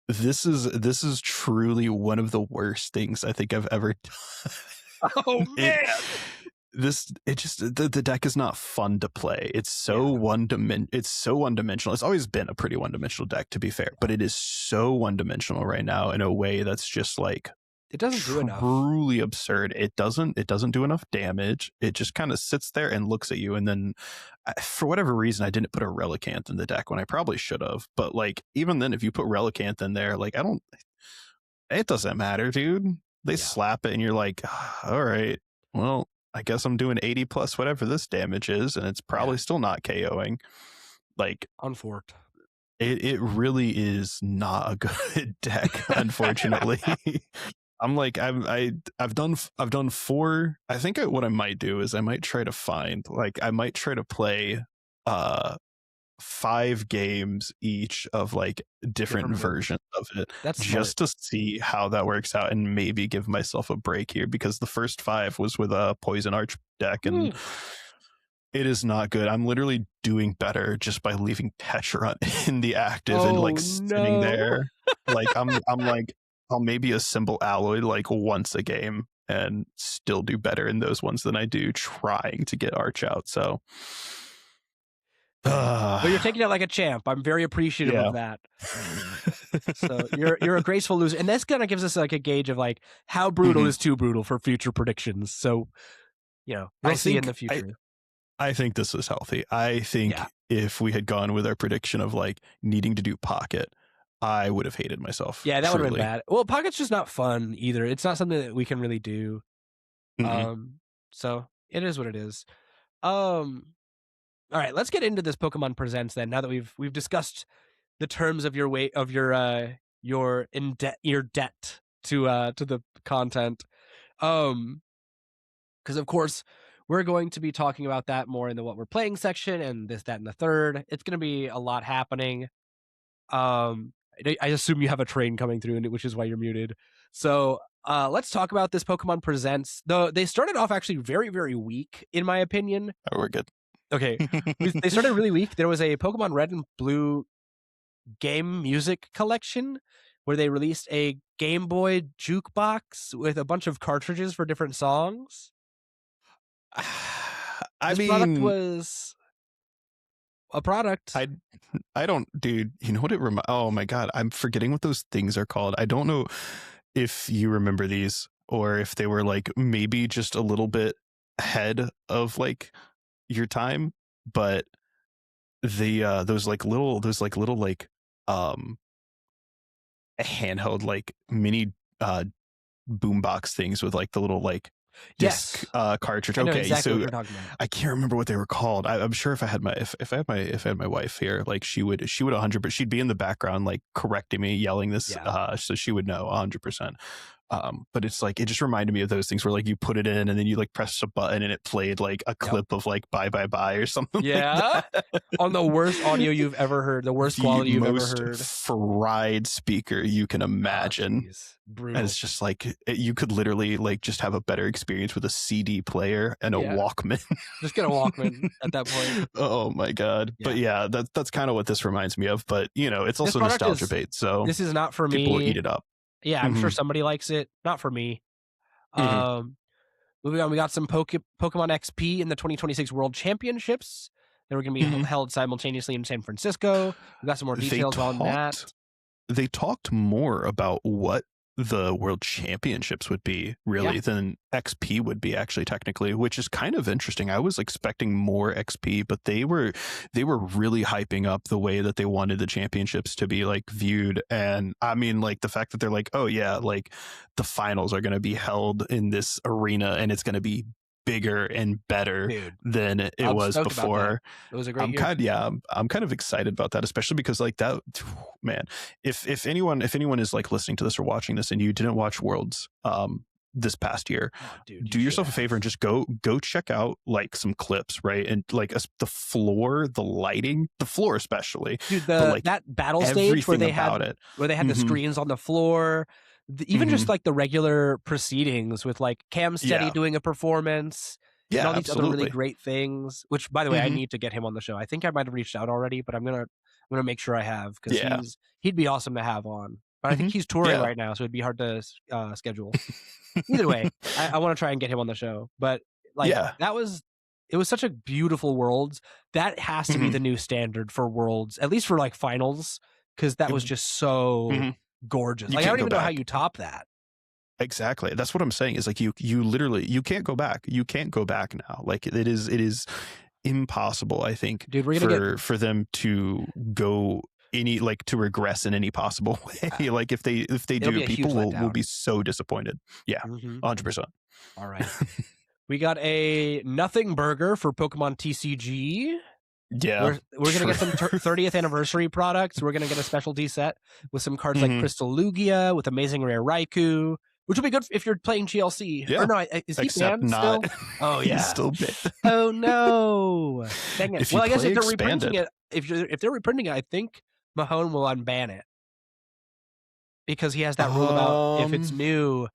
B: This is truly one of the worst things I think I've ever done.
A: Oh man.
B: The deck is not fun to play. It's so one-dimensional. It's always been a pretty one-dimensional deck, to be fair, but it is so one-dimensional right now in a way that's just like,
A: it doesn't do enough.
B: Truly absurd. It doesn't do enough damage. It just kind of sits there and looks at you, and then for whatever reason I didn't put a Relicanth in the deck when I probably should have. But like, even then, if you put Relicanth in there, like, it doesn't matter, dude. They slap it and you're like, all right, well, I guess I'm doing 80 plus whatever this damage is, and it's probably still not KOing. Like,
A: unforked.
B: It really is not a good deck, unfortunately. I'm like, I've done 4. I think what I might do is I might try to play 5 games each of like different versions of it. That's just smart. To see how that works out and maybe give myself a break here, because the first 5 was with a Poison Arch deck, and it is not good. I'm literally doing better just by leaving Tetrarch in the active and like sitting there. Like, I'm like, I'll maybe assemble Alloy like once a game and still do better in those ones than I do trying to get Arch out. So,
A: well, you're taking it like a champ. I'm very appreciative of that. So you're a graceful loser, and this kind of gives us like a gauge of like how brutal is too brutal for future predictions. So, we'll see in the future.
B: I think this is healthy. I think if we had gone with our prediction of like needing to do Pocket, I would have hated myself.
A: Yeah, that would have been bad. Well, Pocket's just not fun either. It's not something that we can really do. So it is what it is. All right, let's get into this Pokemon Presents then. Now that we've discussed the terms of your your debt to the content. Because of course we're going to be talking about that more in the what we're playing section and this, that, and the third. It's going to be a lot happening. I assume you have a train coming through, which is why you're muted. So let's talk about this Pokemon Presents. They started off actually very, very weak, in my opinion.
B: Oh, we're good.
A: Okay. They started really weak. There was a Pokemon Red and Blue game music collection where they released a Game Boy jukebox with a bunch of cartridges for different songs. This product was a product.
B: I don't, dude. You know what it oh my god, I'm forgetting what those things are called. I don't know if you remember these or if they were like maybe just a little bit ahead of like your time, but the those little handheld like mini boombox things with like the little like disc cartridge. Okay,
A: exactly
B: so
A: what you're talking about.
B: I can't remember what they were called. I'm sure if I had my wife here, like she would 100%. She'd be in the background like correcting me, yelling this, so she would know 100%. But it's like it just reminded me of those things where like you put it in and then you like press a button and it played like a clip of like bye bye bye or something.
A: Yeah, like on the worst audio you've ever heard, the worst quality you've ever heard,
B: fried speaker you can imagine.
A: Brutal.
B: And it's just like you could literally like just have a better experience with a CD player and a Walkman.
A: Just get a Walkman at that point.
B: Oh my god! Yeah. But yeah, that's kind of what this reminds me of. But you know, it's also nostalgia bait. So
A: this is not for me.
B: People will eat it up.
A: Yeah, I'm sure somebody likes it. Not for me. Moving on, we got some Pokemon XP in the 2026 World Championships. They were going to be held simultaneously in San Francisco. We got some more details on that.
B: They talked more about what the World Championships would be really than XP would be actually technically, which is kind of interesting. I was expecting more XP, but they were really hyping up the way that they wanted the championships to be like viewed. And I mean, like the fact that they're like, oh yeah, like the finals are going to be held in this arena and it's going to be bigger and better than it was before.
A: It was a great year.
B: I'm kind of excited about that, especially because like that, man, if anyone is like listening to this or watching this and you didn't watch Worlds this past year, do yourself a favor and just go check out like some clips, right? And like the floor, the lighting, the floor especially,
A: dude, that battle stage where they had the screens on the floor. Even just like the regular proceedings with like Cam Steady doing a performance and all these other really great things, which by the way, I need to get him on the show. I think I might have reached out already, but I'm going to make sure I have because he'd be awesome to have on. But I think he's touring right now, so it'd be hard to schedule. Either way, I want to try and get him on the show. But like it was such a beautiful Worlds. That has to be the new standard for Worlds, at least for like finals, because that was just so gorgeous. Like I don't even know how you top that.
B: Exactly. That's what I'm saying is like you literally you can't go back. You can't go back now. Like it is impossible, I think,
A: dude, we're gonna
B: for them to go to regress in any possible way. Like if they do, people will be so disappointed. Yeah. 100%.
A: All right. We got a nothing burger for Pokemon TCG.
B: Yeah,
A: we're gonna get some 30th anniversary products. We're gonna get a specialty set with some cards like Crystal Lugia with Amazing Rare Raikou, which will be good if you're playing GLC.
B: Yeah.
A: Or no, is he banned still? Oh yeah,
B: he's still banned.
A: Oh no, dang it. Well, I guess if they're reprinting it, if they're reprinting it, I think Mahone will unban it because he has that rule about if it's new,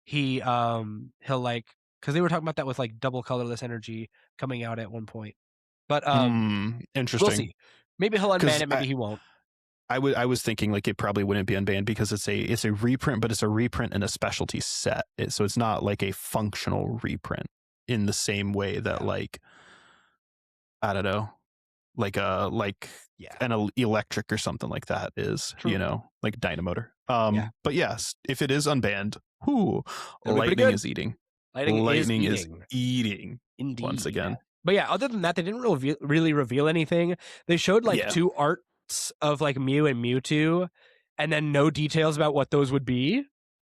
A: he'll like because they were talking about that with like double colorless energy coming out at one point. But
B: interesting.
A: We'll see. Maybe he'll unban it. Maybe he won't.
B: I was thinking like it probably wouldn't be unbanned because it's a reprint, but it's a reprint in a specialty set. So it's not like a functional reprint in the same way that like I don't know, like an electric or something like that is. True. You know, like Dynamotor. But yes, if it is unbanned, lightning is eating. Lightning is eating.
A: Indeed.
B: Once again.
A: But yeah, other than that, they didn't really reveal anything. They showed like two arts of like Mew and Mewtwo, and then no details about what those would be.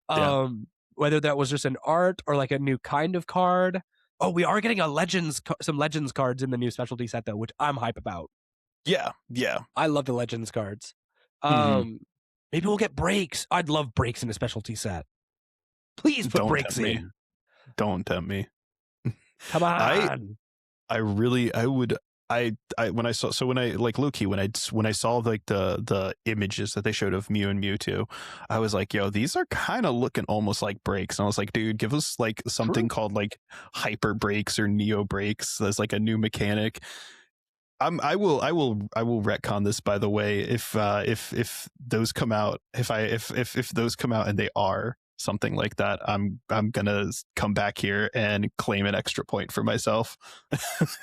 A: Whether that was just an art or like a new kind of card. Oh, we are getting some Legends cards in the new specialty set though, which I'm hype about.
B: Yeah.
A: I love the Legends cards. Maybe we'll get breaks. I'd love breaks in a specialty set. Please put
B: Don't
A: breaks
B: tempt me.
A: in.
B: Don't tempt me.
A: Come on.
B: I would when I saw when I like low-key when I saw like the images that they showed of Mew and Mewtwo, I was like, yo, these are kind of looking almost like breaks. And I was like, dude, give us like something called like hyper breaks or neo breaks. That's like a new mechanic. I will retcon this, by the way, if those come out, if those come out and they are something like that, I'm gonna come back here and claim an extra point for myself.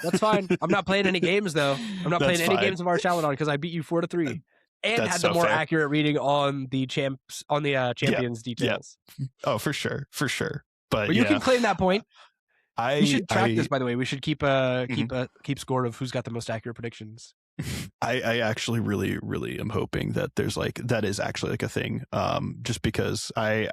A: That's fine. I'm not playing any games though. I'm not playing any games of our Challenge because I beat you 4-3 and had the more accurate reading on the champions details.
B: Oh, for sure. But
A: you can claim that point. We should track this, by the way. We should keep score of who's got the most accurate predictions.
B: I actually really am hoping that there's like that is actually like a thing. Just because I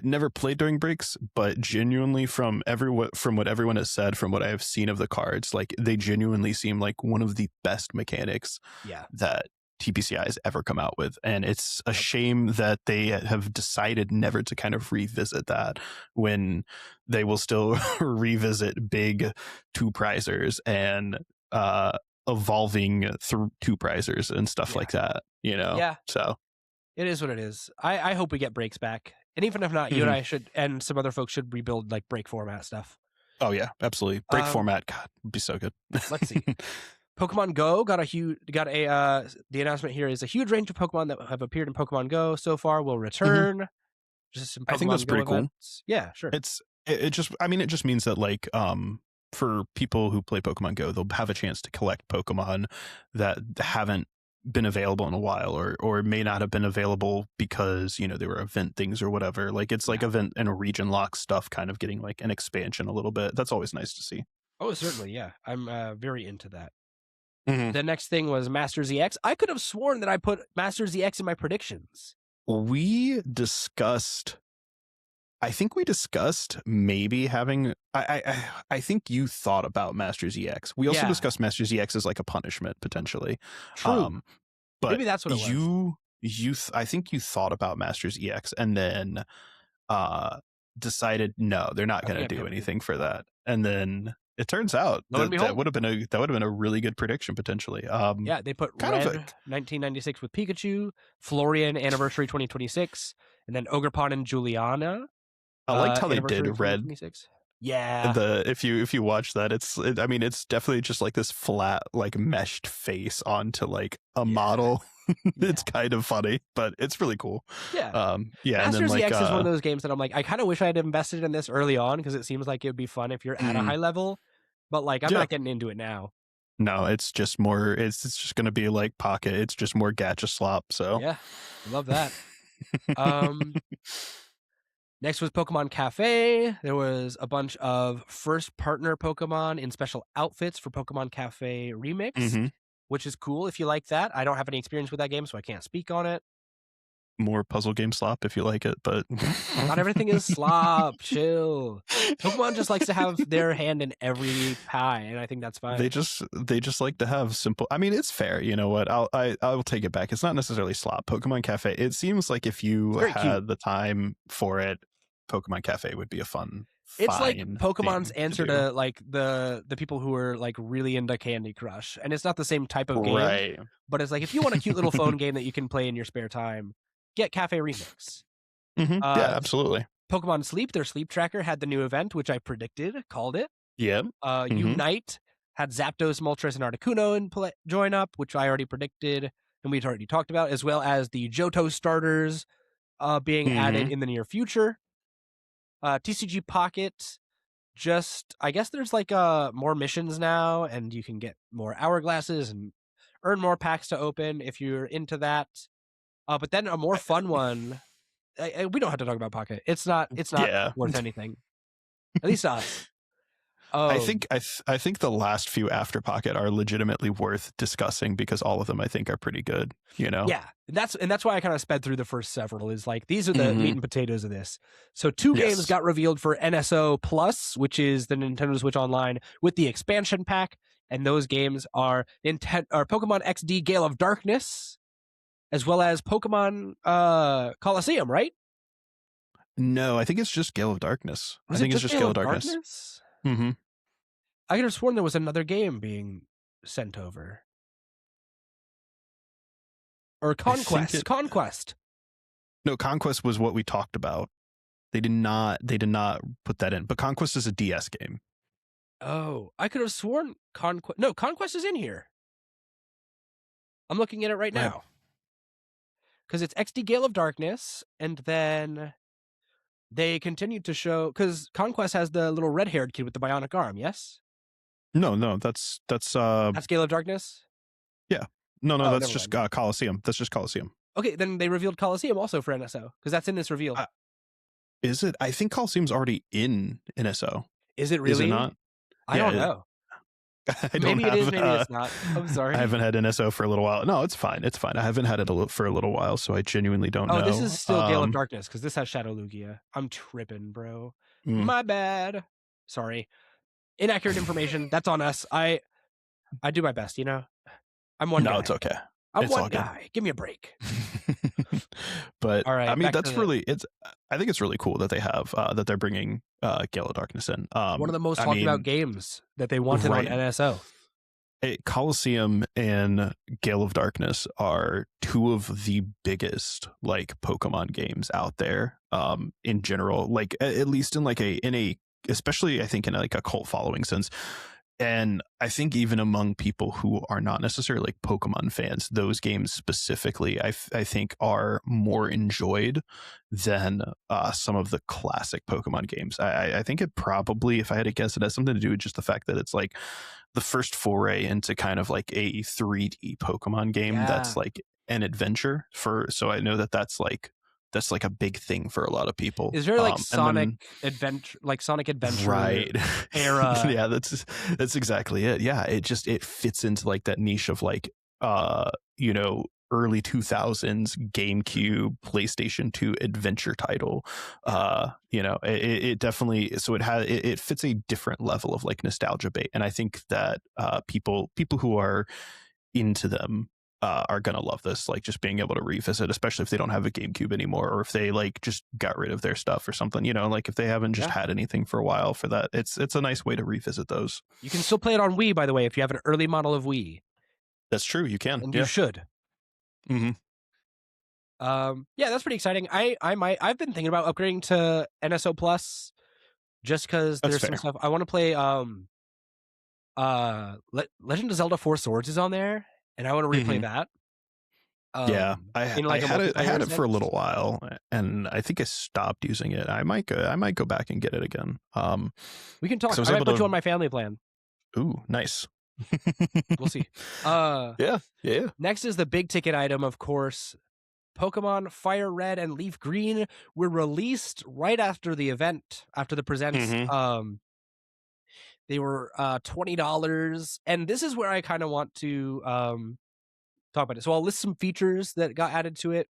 B: never played during breaks, but genuinely from what everyone has said, from what I have seen of the cards, like they genuinely seem like one of the best mechanics that TPCI has ever come out with. And it's a shame that they have decided never to kind of revisit that when they will still revisit big two prizers and evolving through two prizers and stuff like that, you know?
A: Yeah.
B: So
A: it is what it is. I hope we get breaks back. And even if not, you and I should, and some other folks should rebuild like break format stuff.
B: Oh yeah, absolutely. Break format, God, would be so good.
A: Let's see. Pokemon Go the announcement here is a huge range of Pokemon that have appeared in Pokemon Go so far will return. Just some Pokemon
B: I think that's
A: Go
B: pretty
A: events. Cool. Yeah, sure.
B: It just means that like for people who play Pokemon Go, they'll have a chance to collect Pokemon that haven't been available in a while or may not have been available because, you know, they were event things or whatever. Like it's like event and a region lock stuff kind of getting like an expansion a little bit. That's always nice to see.
A: Oh, certainly. Yeah. I'm very into that. The next thing was Masters EX. I could have sworn that I put Masters EX in my predictions.
B: I think we discussed maybe having. I think you thought about Masters EX. We also discussed Masters EX as like a punishment potentially.
A: True.
B: But
A: maybe that's what it
B: was. I think you thought about Masters EX and then decided no, they're not going to do anything for that. And then it turns out that would have been a really good prediction potentially.
A: They put Red 1996 with Pikachu, Florian Anniversary 2026, and then Ogerpon and Juliana.
B: I liked how they did Red.
A: Yeah.
B: If you watch that, it's definitely just like this flat like meshed face onto like a model. It's kind of funny, but it's really cool.
A: Yeah.
B: Masters
A: EX is one of those games that I'm like, I kind of wish I had invested in this early on because it seems like it would be fun if you're at a high level, but like I'm not getting into it now.
B: No, it's just more. It's just going to be like Pocket. It's just more gacha slop. So
A: yeah, I love that. Next was Pokemon Cafe. There was a bunch of first partner Pokemon in special outfits for Pokemon Cafe Remix, which is cool if you like that. I don't have any experience with that game, so I can't speak on it.
B: More puzzle game slop if you like it, but
A: not everything is slop. Chill. Pokemon just likes to have their hand in every pie, and I think that's fine.
B: They just like to have simple. I mean, it's fair. You know what? I'll take it back. It's not necessarily slop. Pokemon Cafe. It seems like if you had the time for it, Pokemon Cafe would be a fun.
A: It's like Pokemon's answer to like the people who are like really into Candy Crush, and it's not the same type of game,
B: right?
A: But it's like if you want a cute little phone game that you can play in your spare time, get Cafe Remix.
B: Yeah, absolutely.
A: Pokemon Sleep, their sleep tracker had the new event, which I called it.
B: Yeah.
A: Unite had Zapdos, Moltres, and Articuno join up, which I already predicted and we'd already talked about, as well as the Johto starters being added in the near future. TCG Pocket, I guess there's like more missions now, and you can get more hourglasses and earn more packs to open if you're into that. But then a more fun one. We don't have to talk about Pocket. It's not worth anything. At least us.
B: I think the last few after Pocket are legitimately worth discussing because all of them I think are pretty good. You know.
A: Yeah, and that's why I kind of sped through the first several. Is like these are the meat and potatoes of this. So two games got revealed for NSO Plus, which is the Nintendo Switch Online with the expansion pack, and those games are Pokemon XD Gale of Darkness as well as Pokemon Coliseum, right?
B: No, I think it's just Gale of Darkness.
A: Was
B: I
A: it
B: think it's
A: just
B: just
A: Gale
B: Gale
A: of
B: of Darkness.
A: Darkness?
B: Mm-hmm.
A: I could have sworn there was another game being sent over. Or Conquest. Conquest.
B: No, Conquest was what we talked about. They did not put that in. But Conquest is a DS game.
A: Oh, I could have sworn Conquest. No, Conquest is in here. I'm looking at it right now. Because it's XD Gale of Darkness, and then they continued to show, because Conquest has the little red-haired kid with the bionic arm, yes?
B: No, that's
A: Gale of Darkness?
B: yeah. No,
A: Oh,
B: that's
A: never
B: just
A: mind.
B: Coliseum. That's just Coliseum.
A: Okay, then they revealed Coliseum also for NSO, because that's in this reveal.
B: Is it? I think Coliseum's already in NSO.
A: Is it really?
B: Is it not?
A: I don't know. Maybe it is, maybe it's not. I'm sorry.
B: I haven't had NSO for a little while. No, it's fine. It's fine. I haven't had it for a little while, so I genuinely don't know.
A: Oh, this is still Gale of Darkness, because this has Shadow Lugia. I'm tripping, bro. My bad. Sorry. Inaccurate information. That's on us. I do my best, you know? I'm one guy.
B: No, it's okay.
A: I'm one guy. Give me a break.
B: But
A: all right,
B: I mean, that's really I think it's really cool that they have that they're bringing Gale of Darkness in.
A: One of the most talked about games that they wanted on NSO.
B: Coliseum and Gale of Darkness are two of the biggest like Pokemon games out there in general, like at least in a especially I think in like a cult following sense. And I think even among people who are not necessarily like Pokemon fans, those games specifically, I think are more enjoyed than some of the classic Pokemon games. I think it probably, if I had to guess, it has something to do with just the fact that it's like the first foray into kind of like a 3D Pokemon game that's like an adventure so I know that's like a big thing for a lot of people.
A: Is there like Sonic Adventure,
B: right
A: era?
B: Yeah, that's exactly it. Yeah, it fits into like that niche of like you know, early 2000s GameCube, PlayStation 2 adventure title. You know, it definitely, so it fits a different level of like nostalgia bait, and I think that people who are into them are gonna love this, like just being able to revisit, especially if they don't have a GameCube anymore, or if they like just got rid of their stuff or something, you know, like if they haven't just had anything for a while for that, it's a nice way to revisit those.
A: You can still play it on Wii, by the way, if you have an early model of Wii.
B: That's true, you can,
A: and you should.
B: Mm-hmm.
A: Yeah, that's pretty exciting. I've been thinking about upgrading to NSO Plus just because there's some stuff I want to play. Legend of Zelda 4 Swords is on there, and I want to replay that.
B: Yeah, I had it for a little while, and I think I stopped using it. I might go back and get it again.
A: We can talk. I might put you on my family plan.
B: Ooh, nice.
A: We'll see.
B: Yeah.
A: Next is the big ticket item, of course. Pokemon Fire Red and Leaf Green were released right after the event, after the presents. They were $20, and this is where I kind of want to talk about it. So I'll list some features that got added to it.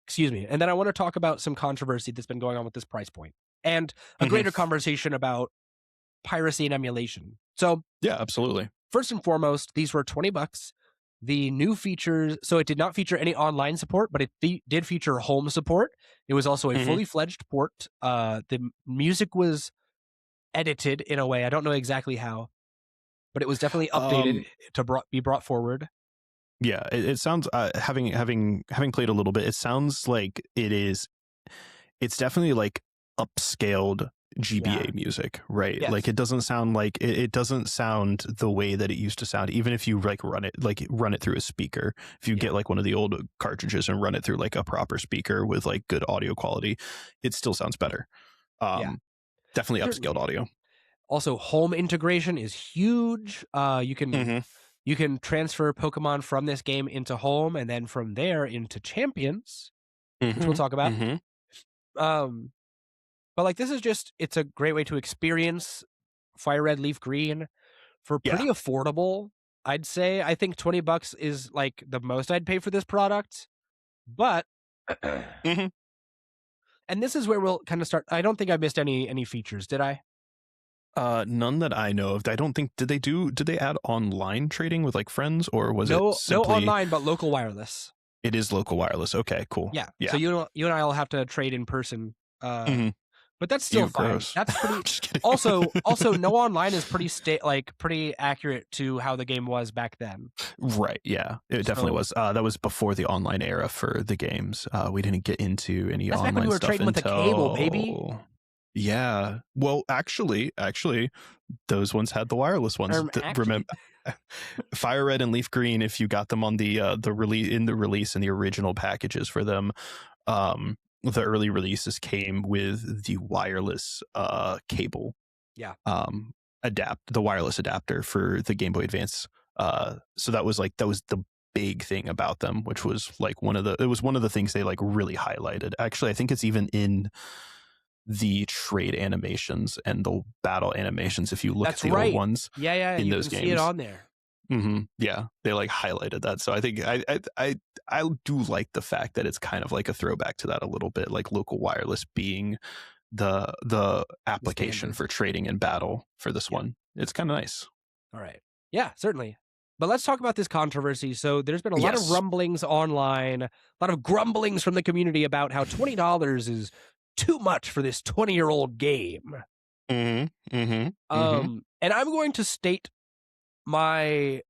A: Excuse me. And then I want to talk about some controversy that's been going on with this price point, and a greater conversation about piracy and emulation. So
B: yeah, absolutely.
A: First and foremost, these were $20. The new features, so it did not feature any online support, but it did feature home support. It was also a fully fledged port. The music was edited in a way, I don't know exactly how, but it was definitely updated to be brought forward.
B: Yeah, it sounds, having played a little bit, it sounds like it's definitely like upscaled GBA music, right? Yes. Like it doesn't sound like it doesn't sound the way that it used to sound, even if you like run it through a speaker. If you get like one of the old cartridges and run it through like a proper speaker with like good audio quality, it still sounds better. Definitely upscaled audio.
A: Also, home integration is huge. You can transfer Pokemon from this game into home, and then from there into Champions, which we'll talk about. But like, this is it's a great way to experience Fire Red, Leaf Green for pretty affordable, I'd say. I think $20 is like the most I'd pay for this product. But and this is where we'll kind of start. I don't think I missed any features, did I?
B: None that I know of. I don't think did they add online trading with like friends, or was it
A: No
B: simply
A: online, but local wireless.
B: it is local wireless? Okay, cool.
A: Yeah.
B: Yeah.
A: So you and I will have to trade in person.
B: Mhm.
A: But that's still
B: Ew,
A: fine.
B: gross.
A: That's pretty.
B: Just kidding.
A: Also, no online is pretty accurate to how the game was back then.
B: Right. Yeah, it definitely
A: So-
B: was. That was before the online era for the games. We didn't get into any
A: That's back when
B: online
A: we were
B: stuff
A: trading with a cable, baby.
B: until. Yeah. Well, actually, those ones had the wireless ones. Remember, Fire Red and Leaf Green. If you got them on the release and the original packages for them, the early releases came with the wireless cable.
A: Yeah.
B: The wireless adapter for the Game Boy Advance. So that was the big thing about them, which was like one of the things they like really highlighted. Actually, I think it's even in the trade animations and the battle animations. If you look at the old ones,
A: yeah,
B: in
A: you
B: those
A: can
B: games,
A: see it on there.
B: Mm-hmm. Yeah, they like highlighted that. So I think I do like the fact that it's kind of like a throwback to that a little bit, like local wireless being the application for trading and battle for this one. It's kind of nice.
A: All right. Yeah, certainly. But let's talk about this controversy. So there's been a lot of rumblings online, a lot of grumblings from the community about how $20 is too much for this 20-year-old game.
B: Mm-hmm. Mm-hmm.
A: And I'm going to state my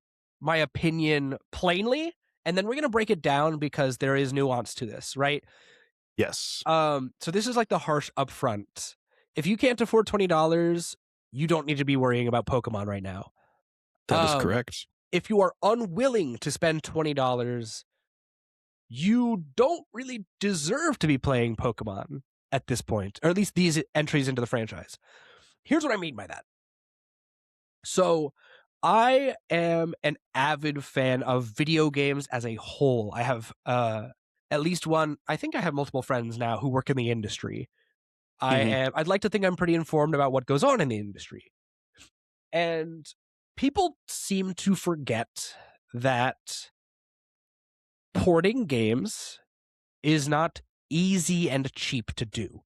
A: opinion plainly, and then we're going to break it down because there is nuance to this, right?
B: Yes.
A: So this is like the harsh upfront. If you can't afford $20, you don't need to be worrying about Pokemon right now.
B: That is correct.
A: If you are unwilling to spend $20, you don't really deserve to be playing Pokemon at this point, or at least these entries into the franchise. Here's what I mean by that. So I am an avid fan of video games as a whole. I have at least one, I think I have multiple friends now who work in the industry. I'd like to think I'm pretty informed about what goes on in the industry. And people seem to forget that porting games is not easy and cheap to do.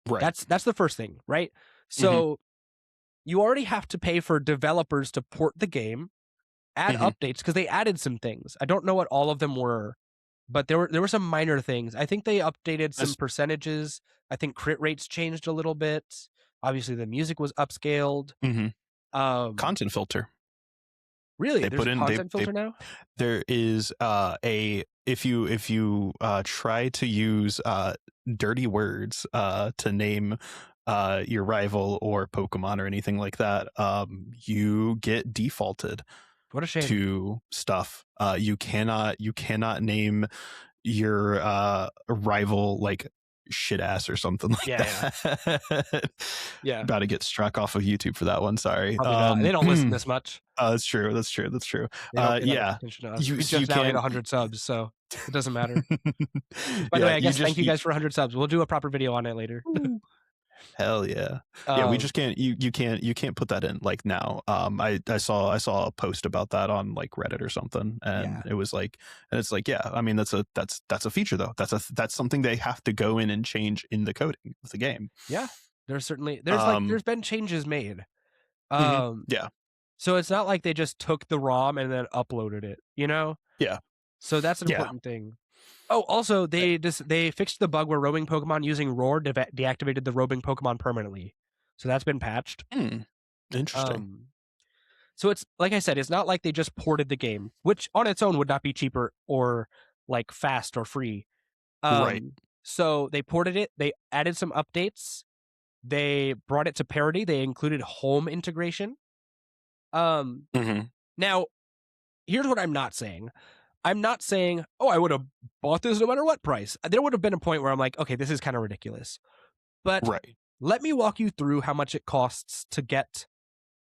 B: Right.
A: That's the first thing, right? So you already have to pay for developers to port the game, add updates, because they added some things. I don't know what all of them were, but there were some minor things. I think they updated some percentages. I think crit rates changed a little bit. Obviously, the music was upscaled.
B: Content filter.
A: Really? There's a content filter now?
B: There is if you try to use dirty words to name your rival or Pokemon or anything like that, you get defaulted.
A: What a shame.
B: To stuff. You cannot name your rival like shit ass or something like that.
A: Yeah.
B: About to get struck off of YouTube for that one. Sorry.
A: They don't listen this much.
B: That's true. Yeah.
A: You just now hit 100 subs, so it doesn't matter. By the way, I guess thank you guys for 100 subs. We'll do a proper video on it later.
B: Hell yeah. Yeah, we just can't you can't put that in like now. I saw a post about that on like Reddit or something, and it was like, and it's like, yeah, I mean that's a feature though. That's something they have to go in and change in the coding of the game.
A: Yeah. There's been changes made.
B: Yeah.
A: So it's not like they just took the ROM and then uploaded it, you know?
B: Yeah.
A: So that's an important thing. Oh, also, they fixed the bug where roaming Pokemon using Roar deactivated the roaming Pokemon permanently. So that's been patched.
B: Interesting.
A: So it's, like I said, it's not like they just ported the game, which on its own would not be cheaper or like fast or free.
B: Right.
A: So they ported it. They added some updates. They brought it to parity. They included home integration. Now, here's what I'm not saying. I'm not saying, oh, I would have bought this no matter what price. There would have been a point where I'm like, okay, this is kind of ridiculous. But let me walk you through how much it costs to get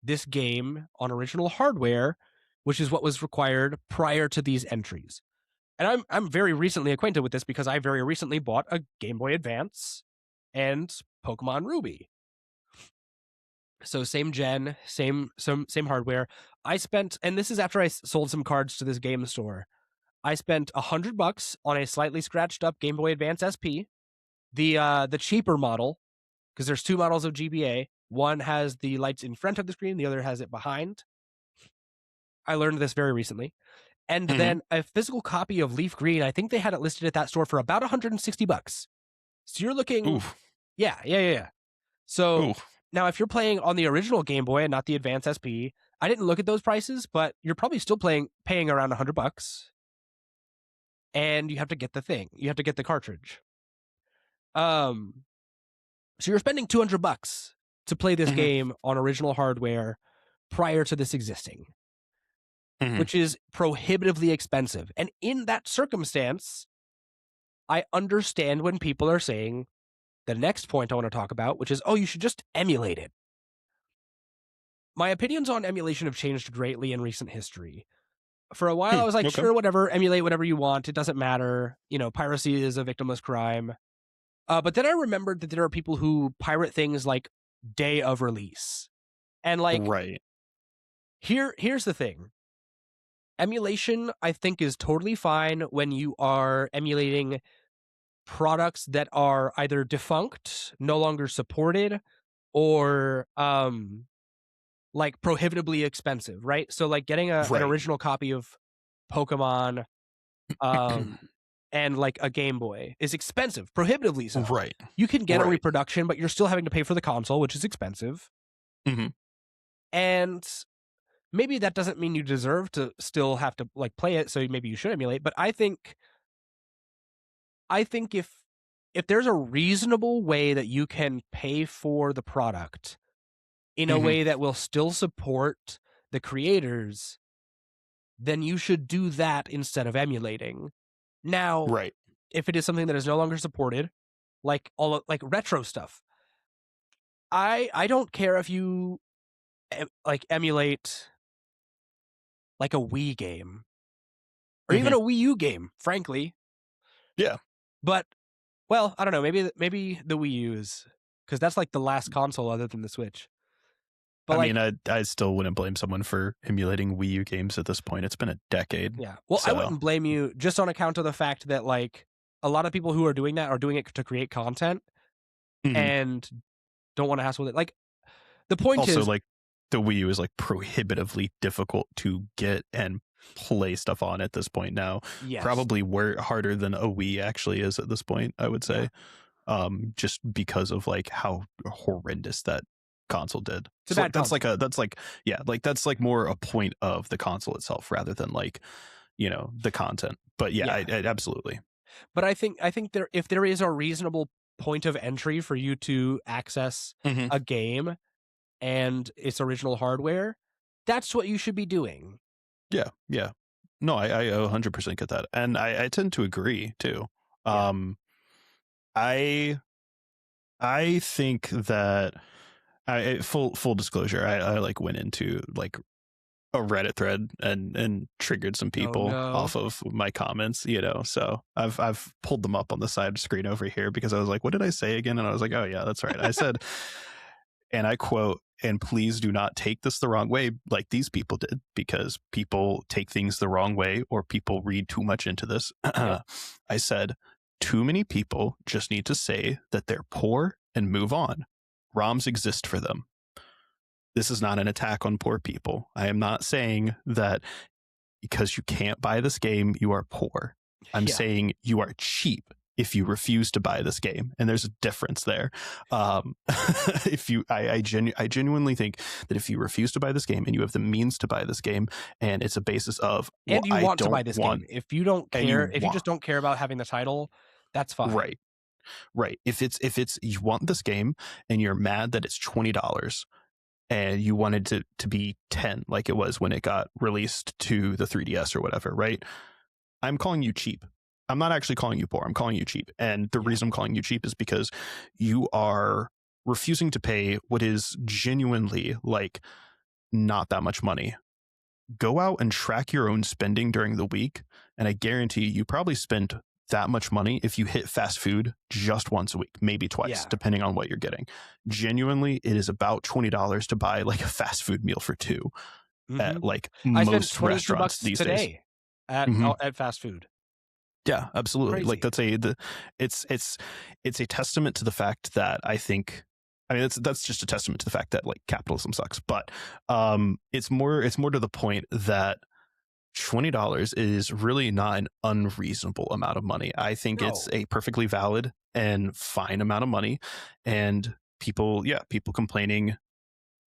A: this game on original hardware, which is what was required prior to these entries. And I'm very recently acquainted with this because I very recently bought a Game Boy Advance and Pokemon Ruby. So same gen, same hardware. I spent, and this is after I sold some cards to this game store. I spent $100 on a slightly scratched up Game Boy Advance SP, the cheaper model, because there's two models of GBA. One has the lights in front of the screen, the other has it behind. I learned this very recently. And then a physical copy of Leaf Green, I think they had it listed at that store for about $160. So you're looking,
B: Oof.
A: yeah. So
B: Oof.
A: now if you're playing on the original Game Boy and not the Advance SP, I didn't look at those prices, but you're probably still paying around $100. And you have to get the thing. You have to get the cartridge. So you're spending $200 to play this game on original hardware prior to this existing, which is prohibitively expensive. And in that circumstance, I understand when people are saying the next point I want to talk about, which is, oh, you should just emulate it. My opinions on emulation have changed greatly in recent history. For a while, I was like, sure, whatever, emulate whatever you want. It doesn't matter. Piracy is a victimless crime. But then I remembered that there are people who pirate things like day of release. And
B: right.
A: Here's the thing. Emulation, I think, is totally fine when you are emulating products that are either defunct, no longer supported, or prohibitively expensive, right? So getting an original copy of Pokemon and a Game Boy is expensive, prohibitively so.
B: Right.
A: You can get a reproduction, but you're still having to pay for the console, which is expensive. And maybe that doesn't mean you deserve to still have to play it, so maybe you should emulate. But I think if there's a reasonable way that you can pay for the product in a way that will still support the creators, then you should do that instead of emulating. Now, if it is something that is no longer supported, like retro stuff, I don't care if you emulate a Wii game or even a Wii U game, frankly.
B: Yeah.
A: But, well, I don't know. Maybe the Wii U is, because that's the last console other than the Switch. But
B: I mean, I still wouldn't blame someone for emulating Wii U games at this point. It's been a decade.
A: Yeah. Well, I wouldn't blame you just on account of the fact that a lot of people who are doing that are doing it to create content and don't want to hassle with it. The point
B: also,
A: is,
B: the Wii U is prohibitively difficult to get and play stuff on at this point now.
A: Yes.
B: Probably harder than a Wii actually is at this point, I would say. Just because of how horrendous that console did.
A: It's a bad
B: that's
A: console.
B: that's more a point of the console itself rather than the content. But I absolutely.
A: But I think if there is a reasonable point of entry for you to access a game and its original hardware, that's what you should be doing.
B: Yeah. No, I 100% get that. And I tend to agree too. I think that full disclosure, I went into a Reddit thread and triggered some people off of my comments, so I've pulled them up on the side screen over here because I was like, what did I say again? And I was like, oh yeah, that's right. I said, and I quote, and please do not take this the wrong way like these people did, because people take things the wrong way or people read too much into this. I said, too many people just need to say that they're poor and move on. ROMs exist for them. This is not an attack on poor people. I am not saying that because you can't buy this game, you are poor. I'm saying you are cheap if you refuse to buy this game, and there's a difference there. I genuinely think that if you refuse to buy this game and you have the means to buy this game, and it's a basis of
A: and you want to buy this game, if you don't care, if you just don't care about having the title, that's fine.
B: Right. If it's you want this game and you're mad that it's $20 and you wanted to be 10 like it was when it got released to the 3DS or whatever, right? I'm calling you cheap. I'm not actually calling you poor. I'm calling you cheap. And the reason I'm calling you cheap is because you are refusing to pay what is genuinely not that much money. Go out and track your own spending during the week, and I guarantee you probably spent that much money if you hit fast food just once a week, maybe twice, depending on what you're getting. Genuinely, it is about $20 to buy a fast food meal for two at most restaurants these days.
A: At fast food.
B: Yeah, absolutely.
A: Crazy.
B: It's a testament to the fact that I think I mean, that's just a testament to the fact that like capitalism sucks. But it's more to the point that $20 is really not an unreasonable amount of money. I think it's
A: No.
B: a perfectly valid and fine amount of money, and people complaining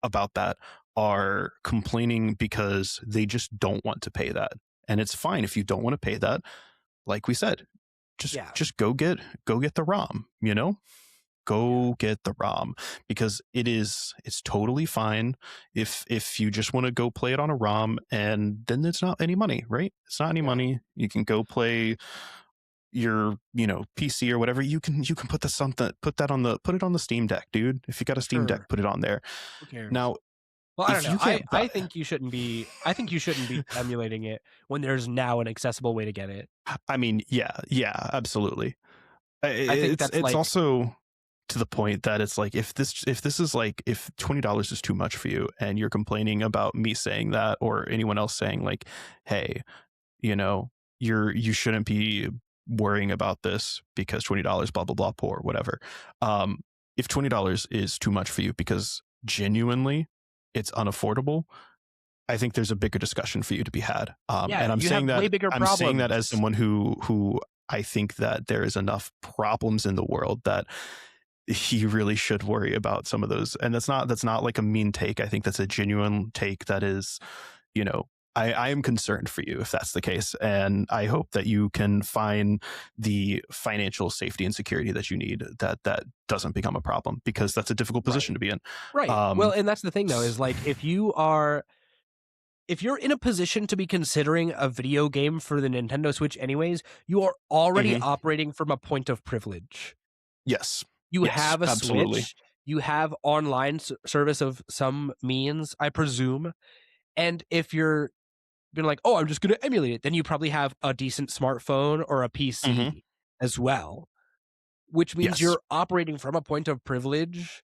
B: about that are complaining because they just don't want to pay that. And it's fine if you don't want to pay that. Like we said,
A: Yeah.
B: just go get the ROM, go get the ROM, because it's totally fine if you just want to go play it on a ROM, and then it's not any money, right? It's not any
A: Yeah.
B: money. You can go play your PC or whatever. You can put that on the Steam Deck, dude. If you got a Steam Deck,
A: Sure.
B: put it on there.
A: Who cares?
B: Now,
A: Well, I don't
B: if
A: know.
B: you can't
A: I think you shouldn't be. I think you shouldn't be emulating it when there's now an accessible way to get it.
B: I mean, yeah, absolutely.
A: I think that's
B: It's
A: like
B: also to the point that it's like, if this is like, if $20 is too much for you and you're complaining about me saying that, or anyone else saying like, hey, you shouldn't be worrying about this because $20 blah blah blah poor whatever. If $20 is too much for you because genuinely it's unaffordable, I think there's a bigger discussion for you to be had.
A: yeah,
B: And
A: you have way bigger problems.
B: saying that as someone who I think that there is enough problems in the world that he really should worry about some of those. And that's not like a mean take. I think that's a genuine take that is, I am concerned for you if that's the case. And I hope that you can find the financial safety and security that you need, that doesn't become a problem, because that's a difficult position to be in.
A: Right. Well, and that's the thing though, is like, if you're in a position to be considering a video game for the Nintendo Switch anyways, you are already operating from a point of privilege.
B: Yes.
A: You
B: Yes,
A: have a
B: absolutely.
A: Switch, you have online service of some means, I presume. And if you're been like, oh, I'm just going to emulate it, then you probably have a decent smartphone or a PC as well, which means
B: Yes.
A: you're operating from a point of privilege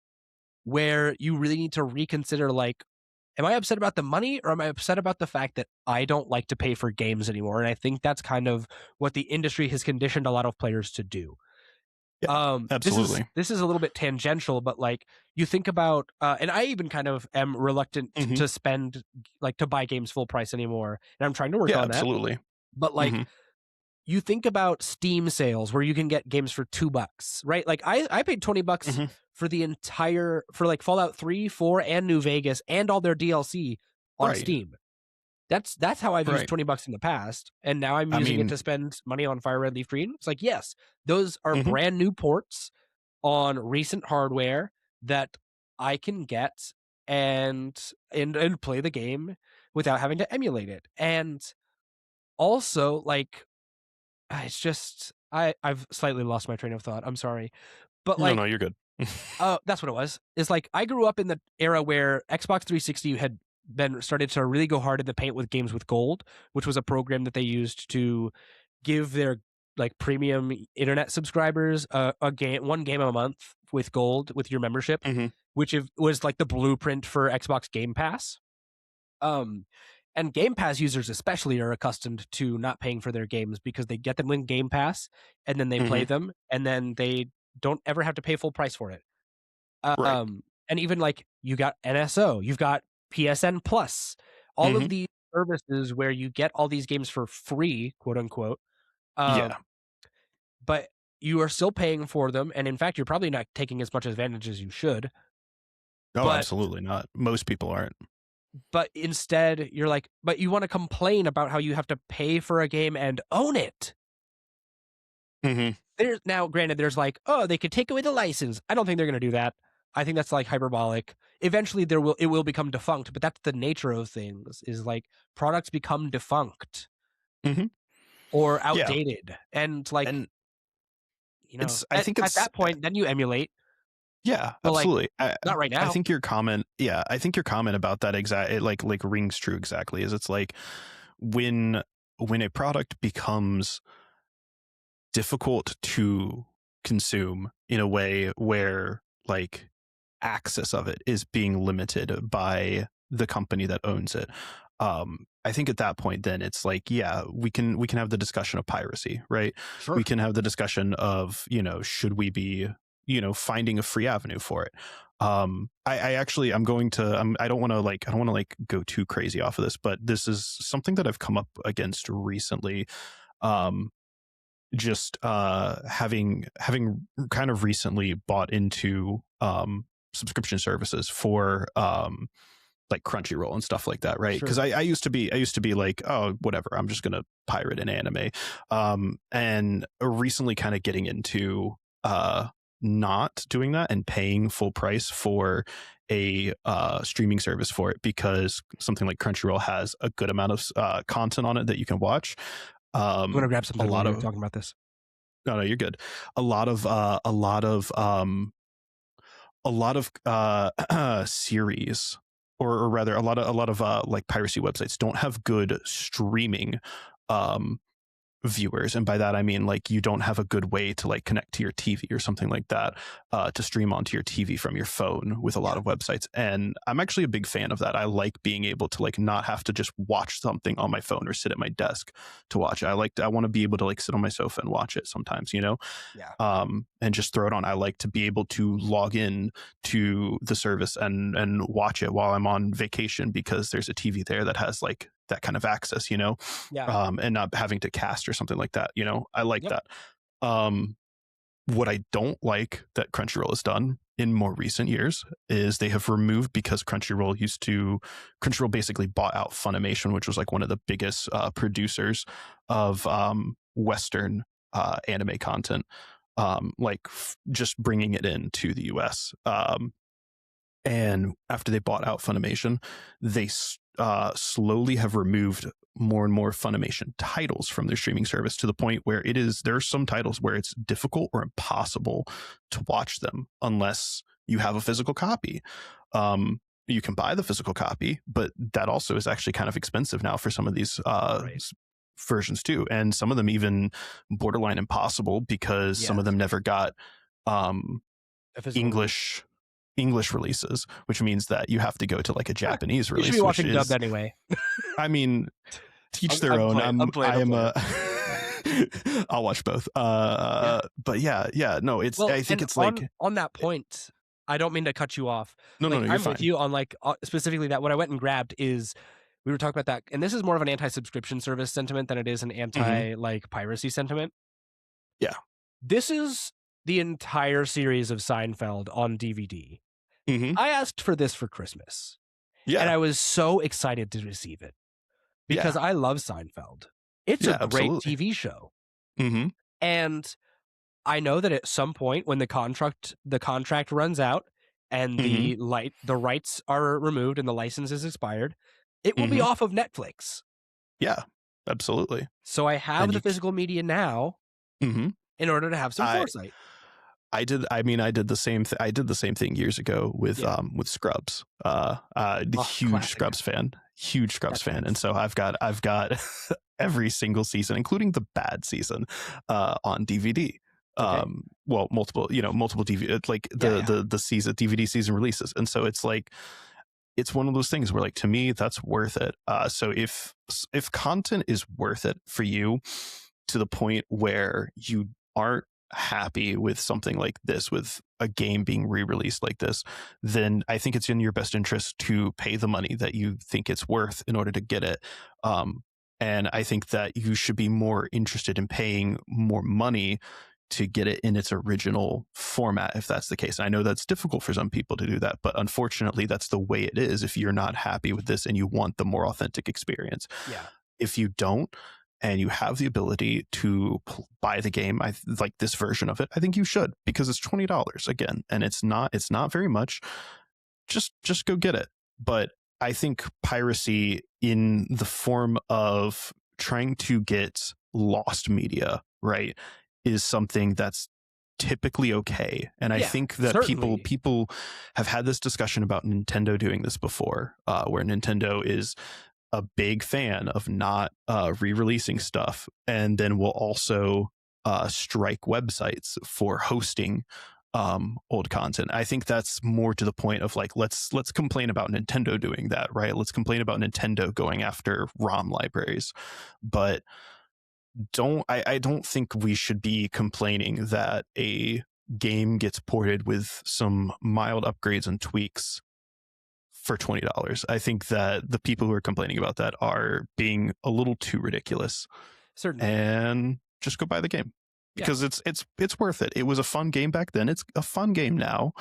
A: where you really need to reconsider, like, am I upset about the money, or am I upset about the fact that I don't like to pay for games anymore? And I think that's kind of what the industry has conditioned a lot of players to do.
B: Yeah, absolutely.
A: This is a little bit tangential, but like, you think about, and I even kind of am reluctant to spend, like, to buy games full price anymore, and I'm trying to work on that.
B: Absolutely.
A: But like, you think about Steam sales where you can get games for $2, right? Like, I paid $20 for the entire, for like Fallout 3, 4, and New Vegas and all their DLC on Steam. That's how I've used $20 in the past, and now I'm using it to spend money on Fire Red Leaf Green. It's like, yes, those are brand new ports on recent hardware that I can get and play the game without having to emulate it. And also, like, it's just, I've slightly lost my train of thought. I'm sorry, but like,
B: no, you're good.
A: that's what it was. It's like, I grew up in the era where Xbox 360 had been started to really go hard in the paint with Games with Gold, which was a program that they used to give their like premium internet subscribers one game a month with Gold with your membership, which was like the blueprint for Xbox Game Pass. And Game Pass users especially are accustomed to not paying for their games because they get them in Game Pass and then they play them, and then they don't ever have to pay full price for it. And even like, you got NSO, you've got PSN Plus, all of these services where you get all these games for free, quote unquote. But you are still paying for them, and in fact, you're probably not taking as much advantage as you should.
B: No, absolutely not. Most people aren't.
A: But instead, you're like, but you want to complain about how you have to pay for a game and own it. There's now, granted, there's like, oh, they could take away the license. I don't think they're going to do that. I think that's like hyperbolic. Eventually it will become defunct, but that's the nature of things, is like, products become defunct or outdated. And like,
B: I think
A: at that point, then you emulate.
B: Yeah,
A: but
B: absolutely.
A: Like, not right now.
B: I think your comment about that it like rings true exactly. Is it's like, when a product becomes difficult to consume in a way where like access of it is being limited by the company that owns it, I think at that point, then it's like, yeah, we can have the discussion of piracy, right?
A: Sure.
B: We can have the discussion of, should we be finding a free avenue for it. I actually, I'm going to, I don't want to go too crazy off of this, but this is something that I've come up against recently. Just having kind of recently bought into subscription services for like Crunchyroll and stuff like that, right? Because
A: Sure.
B: I used to be like, oh, whatever, I'm just gonna pirate an anime, and recently kind of getting into not doing that and paying full price for a streaming service for it, because something like Crunchyroll has a good amount of content on it that you can watch.
A: I'm gonna grab something
B: A lot
A: while you're
B: of
A: talking about this.
B: no, you're good. A lot of series, or rather a lot of like piracy websites don't have good streaming um viewers, and by that I mean like you don't have a good way to like connect to your TV or something like that, to stream onto your TV from your phone with a lot of websites. And I'm actually a big fan of that. I like being able to like not have to just watch something on my phone or sit at my desk to watch it. I want to be able to like sit on my sofa and watch it sometimes,
A: Yeah.
B: and just throw it on. I like to be able to log in to the service and watch it while I'm on vacation, because there's a TV there that has like that kind of access,
A: Yeah.
B: and not having to cast or something like that. I like
A: Yep.
B: that. What I don't like that Crunchyroll has done in more recent years is they have removed, because Crunchyroll basically bought out Funimation, which was like one of the biggest producers of Western anime content, just bringing it into the US. And after they bought out Funimation, they slowly have removed more and more Funimation titles from their streaming service, to the point where there are some titles where it's difficult or impossible to watch them unless you have a physical copy. You can buy the physical copy, but that also is actually kind of expensive now for some of these
A: Right.
B: versions too, and some of them even borderline impossible, because some of
A: Yes.
B: them never got
A: A physical release.
B: English releases, which means that you have to go to like a Japanese
A: You
B: release,
A: should be
B: which
A: watching dubbed
B: is,
A: anyway.
B: I mean, teach their
A: I'm
B: own.
A: playing. I'm playing.
B: I am
A: I'm
B: a I'll watch both.
A: Yeah.
B: But yeah, no,
A: Well,
B: I think
A: and
B: it's like,
A: on that point, I don't mean to cut you off.
B: no,
A: Like,
B: you're
A: I'm
B: fine.
A: with you on like specifically that. What I went and grabbed is, we were talking about that, and this is more of an anti-subscription service sentiment than it is an anti like piracy sentiment.
B: Yeah.
A: This is the entire series of Seinfeld on DVD.
B: Mm-hmm.
A: I asked for this for Christmas, and
B: Yeah.
A: I was so excited to receive it because I love Seinfeld. It's a great
B: absolutely.
A: TV show.
B: Mm-hmm.
A: And I know that at some point when the contract runs out and the rights are removed and the license is expired, it will be off of Netflix.
B: Yeah, absolutely.
A: So I have
B: And
A: the physical media now in order to have some foresight.
B: I did the same I did the same thing years ago with Scrubs. Huge
A: classic.
B: Scrubs fan. Huge Scrubs
A: That's
B: fan.
A: nice.
B: And so I've got every single season, including the bad season, on DVD.
A: Okay.
B: Well, multiple DVD, like the season DVD season releases. And so it's like, it's one of those things where, like, to me, that's worth it. So if content is worth it for you to the point where you aren't happy with something like this, with a game being re-released like this, then I think it's in your best interest to pay the money that you think it's worth in order to get it. And I think that you should be more interested in paying more money to get it in its original format, if that's the case. And I know that's difficult for some people to do that, but unfortunately that's the way it is if you're not happy with this and you want the more authentic experience.
A: Yeah.
B: If you don't, and you have the ability to buy the game, I like this version of it, I think you should, because it's $20 again, and it's not very much. Just go get it. But I think piracy in the form of trying to get lost media, right, is something that's typically okay. And I think that people have had this discussion about Nintendo doing this before, where Nintendo is a big fan of not re-releasing stuff, and then will also strike websites for hosting old content. I think that's more to the point of like, let's complain about Nintendo doing that, right? Let's complain about Nintendo going after ROM libraries, but I don't think we should be complaining that a game gets ported with some mild upgrades and tweaks for $20. I think that the people who are complaining about that are being a little too ridiculous.
A: Certainly.
B: And just go buy the game. Because it's worth it. It was a fun game back then. It's a fun game now.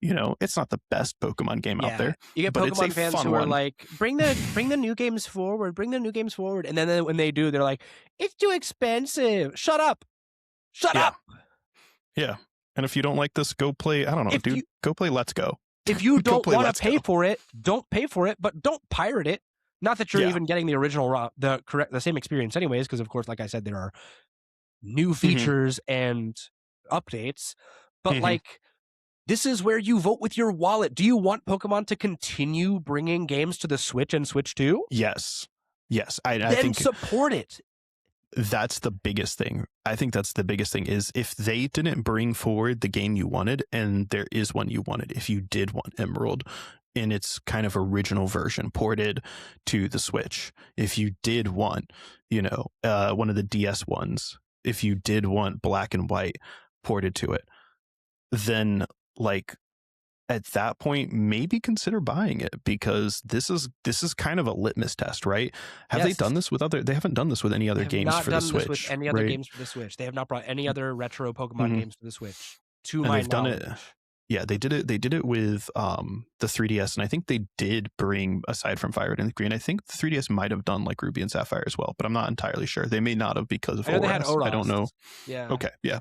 B: You know, it's not the best Pokemon game out there.
A: You get Pokemon fans who are like, bring the new games forward, and then when they do, they're like, it's too expensive. Shut up.
B: Yeah. And if you don't like this, go play. I don't know, go play Let's Go.
A: If you don't want to pay for it, don't pay for it, but don't pirate it. Not that you're even getting the original, the same experience, anyways. Because of course, like I said, there are new features and updates, but like, this is where you vote with your wallet. Do you want Pokemon to continue bringing games to the Switch and Switch 2?
B: Yes. I think
A: support it.
B: That's the biggest thing. I think that's the biggest thing is if they didn't bring forward the game you wanted, and there is one you wanted, if you did want Emerald in its kind of original version ported to the Switch, if you did want, one of the DS ones, if you did want Black and White ported to it, then like at that point maybe consider buying it, because this is kind of a litmus test, right? Have they done this with they haven't done this with any other games for the Switch.
A: With any other games for the Switch. They have not brought any other retro Pokemon games to the Switch. To my knowledge. Done it.
B: Yeah, they did it with the 3DS, and I think they did bring, aside from Fire Red and Green, I think the 3DS might have done like Ruby and Sapphire as well, but I'm not entirely sure. They may not have because of
A: ORAS.
B: They had ORAS. I don't know.
A: Yeah.
B: Okay, yeah.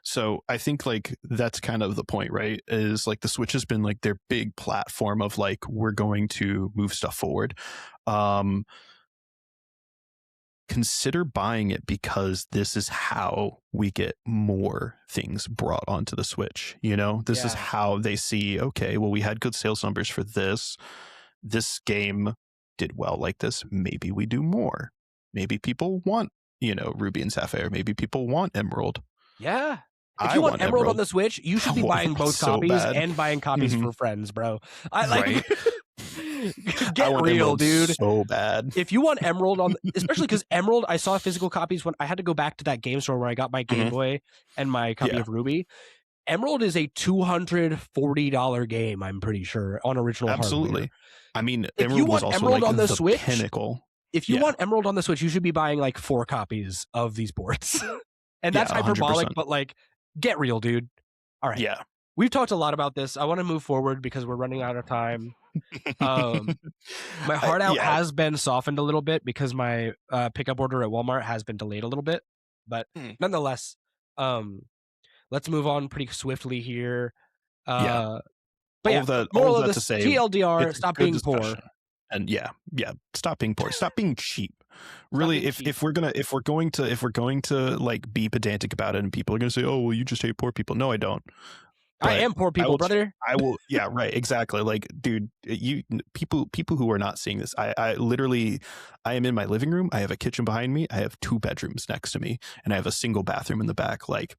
B: So I think like that's kind of the point, right? Is like the Switch has been like their big platform of like, we're going to move stuff forward. Consider buying it, because this is how we get more things brought onto the Switch. This is how they see, okay, well, we had good sales numbers for this game did well like this, maybe we do more. Maybe people want Ruby and Sapphire, maybe people want Emerald.
A: If you want Emerald on the Switch, you should be buying both copies and buying copies for friends, bro. Get real, dude.
B: So bad.
A: If you want Emerald especially because Emerald, I saw physical copies when I had to go back to that game store where I got my Game Boy and my copy of Ruby. Emerald is a $240 game, I'm pretty sure, on original
B: Absolutely.
A: hardware.
B: I mean,
A: if
B: Emerald
A: you want
B: was also
A: Emerald
B: like
A: on the Switch,
B: pinnacle.
A: If you want Emerald on the Switch, you should be buying like 4 copies of these boards. And that's hyperbolic,
B: 100%.
A: but like, get real, dude. All right.
B: Yeah.
A: We've talked a lot about this. I want to move forward because we're running out of time. My heart out has been softened a little bit because my pickup order at Walmart has been delayed a little bit. But nonetheless, let's move on pretty swiftly here. But
B: all of that to say,
A: TLDR, stop being poor.
B: And stop being poor. Stop being cheap. Really, if we're going to like be pedantic about it, and people are going to say, "Oh, well, you just hate poor people." No, I don't.
A: But I am poor people, brother.
B: I will. Yeah, right. Exactly. Like, dude, people who are not seeing this, I literally, I am in my living room. I have a kitchen behind me. I have 2 bedrooms next to me, and I have a single bathroom in the back. Like,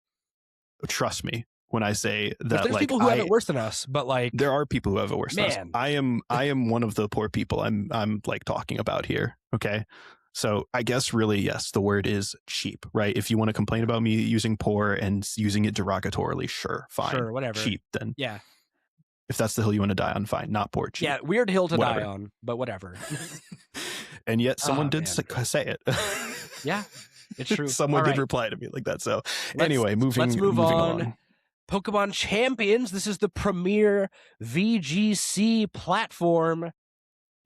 B: trust me when I say that.
A: There's people who have it worse than us, but like,
B: there are people who have it worse than us. I am one of the poor people I'm like talking about here. Okay. So I guess really, yes, the word is cheap, right? If you want to complain about me using poor and using it derogatorily, sure, fine.
A: Sure, whatever.
B: Cheap, then.
A: Yeah.
B: If that's the hill you want to die on, fine. Not poor, cheap.
A: Yeah, weird hill to die on, but whatever.
B: And yet someone did say it.
A: Yeah, it's true.
B: Someone did reply to me like that. So anyway, let's move on.
A: Pokemon Champions. This is the premier VGC platform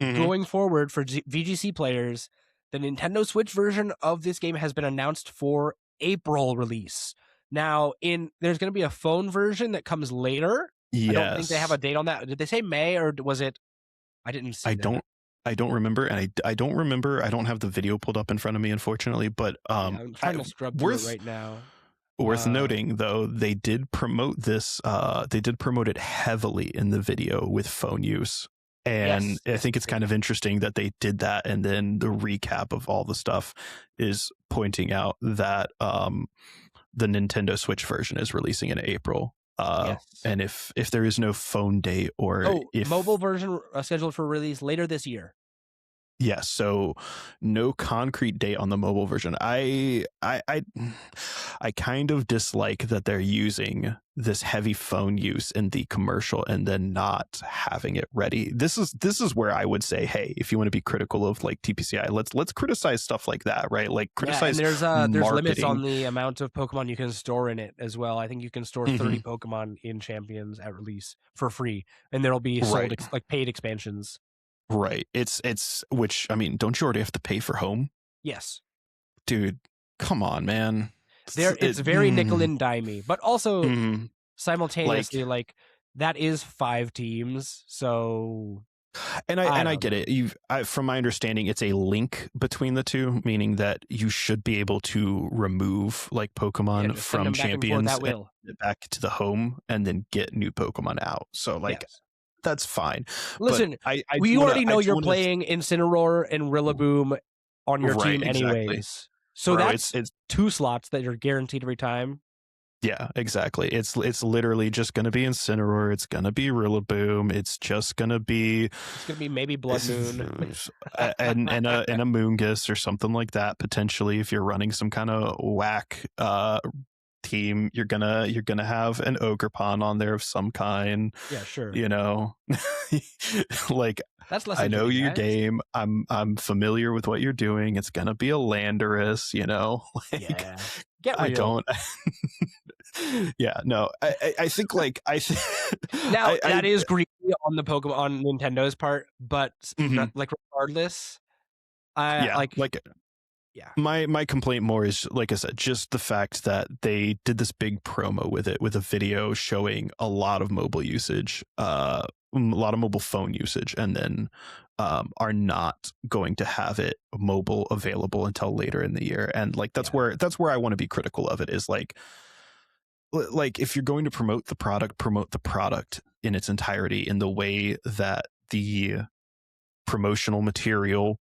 A: going forward for VGC players. The Nintendo Switch version of this game has been announced for April release. Now, there's going to be a phone version that comes later.
B: Yes.
A: I don't think they have a date on that. Did they say May, or was it? I didn't see.
B: I don't remember, and I don't remember. I don't have the video pulled up in front of me, unfortunately. But
A: I'm trying to scrub through it right now.
B: Worth noting, though, they did promote this. They did promote it heavily in the video with phone use. And I think it's kind of interesting that they did that. And then the recap of all the stuff is pointing out that the Nintendo Switch version is releasing in April. And if there is no phone date, or if
A: mobile version scheduled for release later this year.
B: Yes, so no concrete date on the mobile version. I kind of dislike that they're using this heavy phone use in the commercial and then not having it ready. This is where I would say, hey, if you want to be critical of like TPCI, let's criticize stuff like that, right? Like criticize
A: and there's limits on
B: marketing.
A: the amount of Pokemon you can store in it as well. I think you can store 30 Pokemon in Champions at release for free, and there'll be sold
B: Right.
A: like paid expansions.
B: Right. It's which, I mean, don't you already have to pay for home?
A: Yes.
B: Dude, come on, man.
A: It's very nickel and dimey, but also simultaneously, like that is 5 teams, so
B: and I get it. From my understanding, it's a link between the two, meaning that you should be able to remove like Pokemon from Champions and back to the home, and then get new Pokemon out. So like that's fine.
A: Listen, we already know you're playing Incineroar and Rillaboom on your team anyways. So that's 2 slots that you're guaranteed every time.
B: Yeah, exactly. It's literally just going to be Incineroar. It's going to be Rillaboom. It's just going to be...
A: It's going to be maybe Blood Moon.
B: and a Moongus or something like that, potentially. If you're running some kind of whack team, you're gonna have an Ogerpon on there of some kind.
A: Yeah, sure.
B: You know, like
A: that's less.
B: I know your game. I'm familiar with what you're doing. It's gonna be a Landorus. You know, like,
A: yeah. Get real.
B: I don't. Yeah, no. I think like
A: now that is greedy on the Pokemon on Nintendo's part, but like regardless,
B: yeah. My complaint more is, like I said, just the fact that they did this big promo with it, with a video showing a lot of mobile usage, a lot of mobile phone usage, and then are not going to have it mobile available until later in the year. And like that's where I want to be critical of it, is like if you're going to promote the product in its entirety in the way that the promotional material,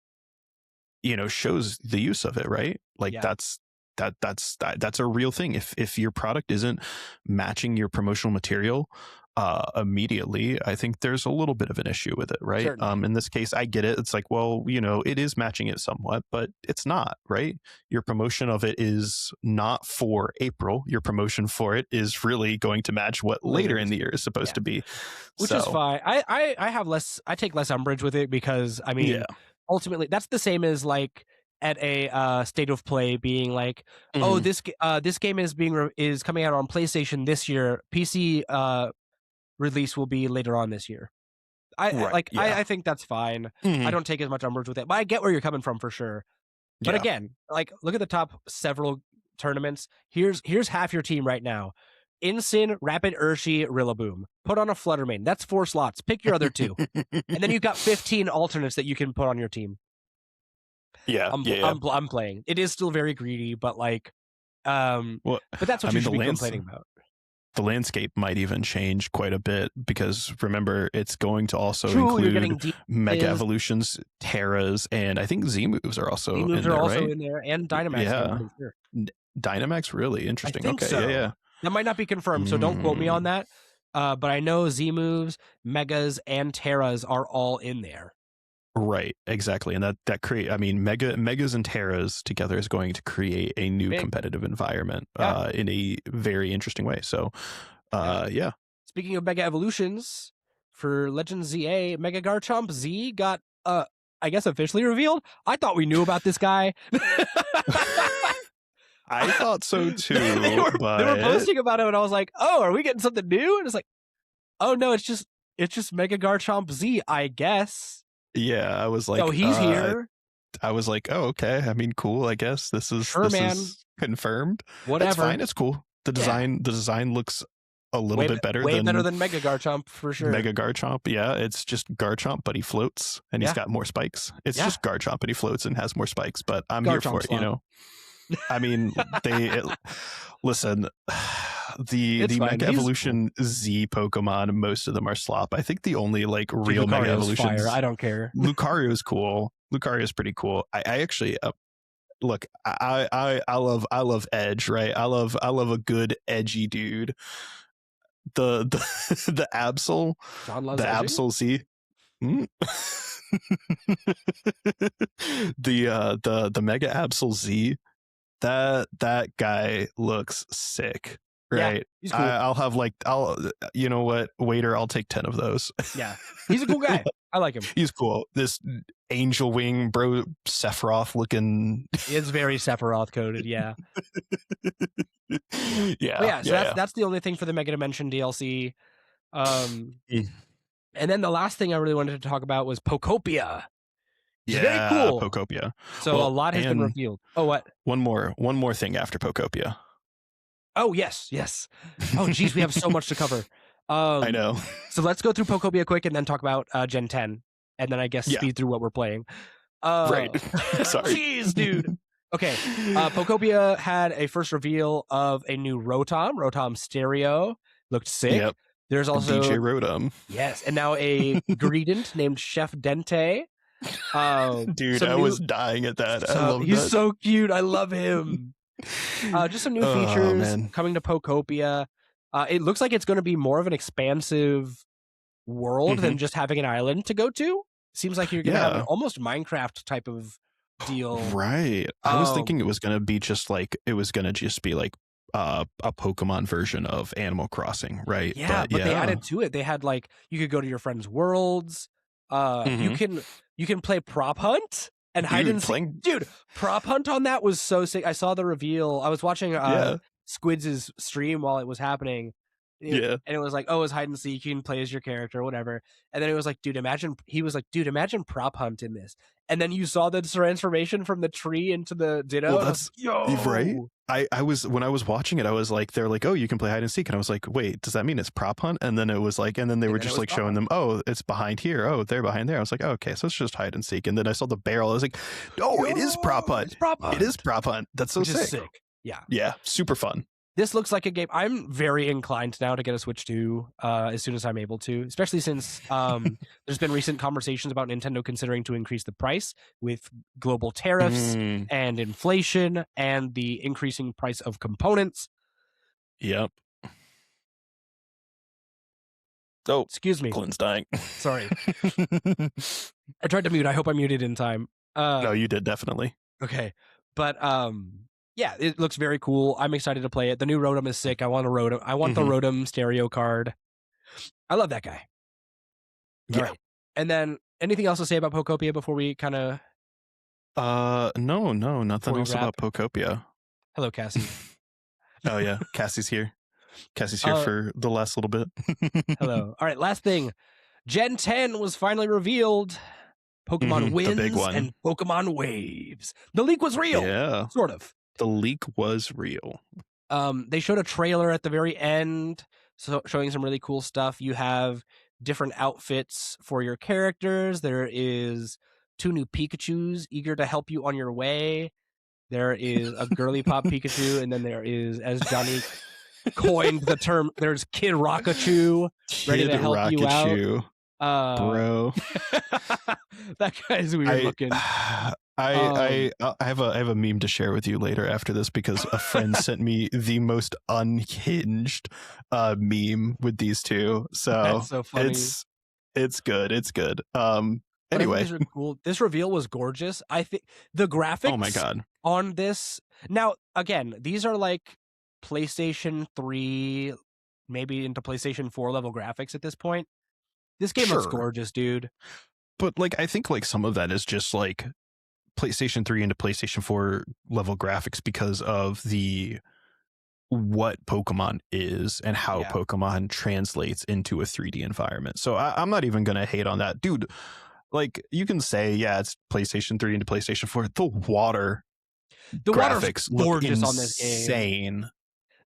B: you know, shows the use of it, right? Like that's a real thing. If your product isn't matching your promotional material immediately, I think there's a little bit of an issue with it, right?
A: Certainly.
B: In this case, I get it. It's like, well, you know, it is matching it somewhat, but it's not, right? Your promotion of it is not for April. Your promotion for it is really going to match what later in the year is supposed to be,
A: which is fine. I take less umbrage with it, because I mean, ultimately that's the same as like at a state of play being like, oh, this game is coming out on PlayStation this year. PC release will be later on this year. I think that's fine. I don't take as much umbrage with it, but I get where you're coming from for sure. But again, like, look at the top several tournaments. Here's half your team right now: Incin, Rapid Urshi, Rillaboom. Put on a Fluttermane. That's 4 slots. Pick your other 2, and then you've got 15 alternates that you can put on your team. I'm playing. It is still very greedy, but like, but that's what you should be complaining about.
B: The landscape might even change quite a bit, because remember, it's going to also include Mega Evolutions, Terras, and I think Z moves are also in there, right?
A: in there, and Dynamax.
B: Yeah, sure. Dynamax, really interesting. Okay,
A: so.
B: Yeah.
A: That might not be confirmed, so don't quote me on that. But I know Z moves, Megas, and Terras are all in there.
B: Right, exactly, and that create. I mean, Megas and Terras together is going to create a new competitive environment in a very interesting way. So, yeah.
A: Speaking of Mega Evolutions, for Legends ZA, Mega Garchomp Z got I guess officially revealed. I thought we knew about this guy.
B: I thought so too.
A: They were posting about him, and I was like, "Oh, are we getting something new?" And it's like, "Oh no, it's just Mega Garchomp Z, I guess."
B: Yeah, I was like,
A: "Oh, he's here."
B: I was like, "Oh, okay. I mean, cool. I guess this is is confirmed.
A: Whatever.
B: It's fine. It's cool. The design looks a little bit better.
A: Way better than Mega Garchomp for sure.
B: Mega Garchomp, yeah. It's just Garchomp, but he floats and he's got more spikes. It's just Garchomp and he floats and has more spikes. But I'm here for it, you know. I mean, listen. The Mega Evolution Z Pokemon, most of them are slop. I think the only like real Mega Evolutions,
A: I don't care.
B: Lucario is cool. Lucario is pretty cool. I actually look. I love Edge, right? I love a good edgy dude. The Absol,
A: John loves
B: the
A: edging?
B: Absol Z. The Mega Absol Z, that guy looks sick,
A: Yeah,
B: right?
A: he's cool.
B: I'll have like you know what, waiter, I'll take 10 of those.
A: Yeah, he's a cool guy. I like him.
B: He's cool. This angel wing bro Sephiroth looking.
A: It's very Sephiroth coded. Yeah.
B: Yeah.
A: But yeah. So
B: yeah.
A: that's the only thing for the Mega Dimension DLC.
B: Mm.
A: And then the last thing I really wanted to talk about was Pokopia.
B: Yeah,
A: very cool.
B: Pokopia.
A: So a lot has been revealed. Oh, what?
B: One more thing after Pokopia.
A: Oh, yes. Oh, geez, we have so much to cover.
B: I know.
A: So let's go through Pokopia quick and then talk about Gen 10. And then I guess speed through what we're playing.
B: Right. Sorry.
A: Jeez, dude. Okay. Pokopia had a first reveal of a new Rotom Stereo. Looked sick.
B: Yep.
A: There's also
B: DJ Rotom.
A: Yes, and now a Greedent named Chef Dente.
B: Dude, I was dying at that. I love
A: he's
B: that.
A: so cute. I love him. Just some new features coming to Pokopia. It looks like it's going to be more of an expansive world than just having an island to go to. Seems like you're going to have an almost Minecraft type of deal.
B: Right. I was thinking it was going to be just like a Pokemon version of Animal Crossing, right?
A: Yeah, but they added to it. They had like you could go to your friends' worlds. You can play prop hunt and hide and seek. Dude, prop hunt on that was so sick. I saw the reveal. I was watching Squids' stream while it was happening. And it was like, oh, it's hide and seek. You can play as your character or whatever. And then it was like, dude, imagine prop hunt in this. And then you saw the transformation from the tree into the Ditto.
B: Well, that's right. I was when I was watching it, I was like, they're like, oh, you can play hide and seek, and I was like, wait, does that mean it's prop hunt? And then it was like, and then they were just like showing them, oh, it's behind here, oh, they're behind there. I was like, oh, okay, so it's just hide and seek. And then I saw the barrel. I was like, oh, it is prop hunt. It is prop hunt. That's so sick. Yeah, super fun.
A: This looks like a game I'm very inclined now to get a Switch 2 as soon as I'm able to, especially since there's been recent conversations about Nintendo considering to increase the price with global tariffs and inflation and the increasing price of components.
B: Yep. Oh,
A: excuse me.
B: Clint's dying.
A: Sorry. I tried to mute. I hope I muted in time.
B: No, you did, definitely.
A: Okay. But yeah, it looks very cool. I'm excited to play it. The new Rotom is sick. I want a Rotom. I want the Rotom stereo card. I love that guy.
B: Yeah.
A: All right. And then anything else to say about Pokopia before we kind of
B: no, nothing else about Pokopia.
A: Hello, Cassie.
B: Oh yeah, Cassie's here. Cassie's here for the last little bit.
A: Hello. All right, last thing. Gen 10 was finally revealed. Pokemon Winds and Pokemon Waves. The leak was real.
B: Yeah.
A: Sort of.
B: The leak was real.
A: They showed a trailer at the very end, showing some really cool stuff. You have different outfits for your characters. There is 2 new Pikachus eager to help you on your way. There is a girly pop Pikachu, and then there is, as Johnny coined the term, there's Kid Rockachu ready to help you out.
B: Bro.
A: That guy's weird looking.
B: I have a meme to share with you later after this because a friend sent me the most unhinged meme with these two. So
A: that's so funny.
B: It's good.
A: Anyway, these are cool. This reveal was gorgeous. I think the graphics.
B: Oh my god!
A: On this now, again, these are like PlayStation 3, maybe into PlayStation 4 level graphics at this point. This game looks gorgeous, dude.
B: But like, I think like some of that is just like PlayStation 3 into PlayStation 4 level graphics because of what Pokemon is and how Pokemon translates into a 3D environment. So I'm not even going to hate on that. Dude, like you can say, yeah, it's PlayStation 3 into PlayStation 4. The water graphics
A: water's gorgeous
B: look
A: on this game.
B: Insane.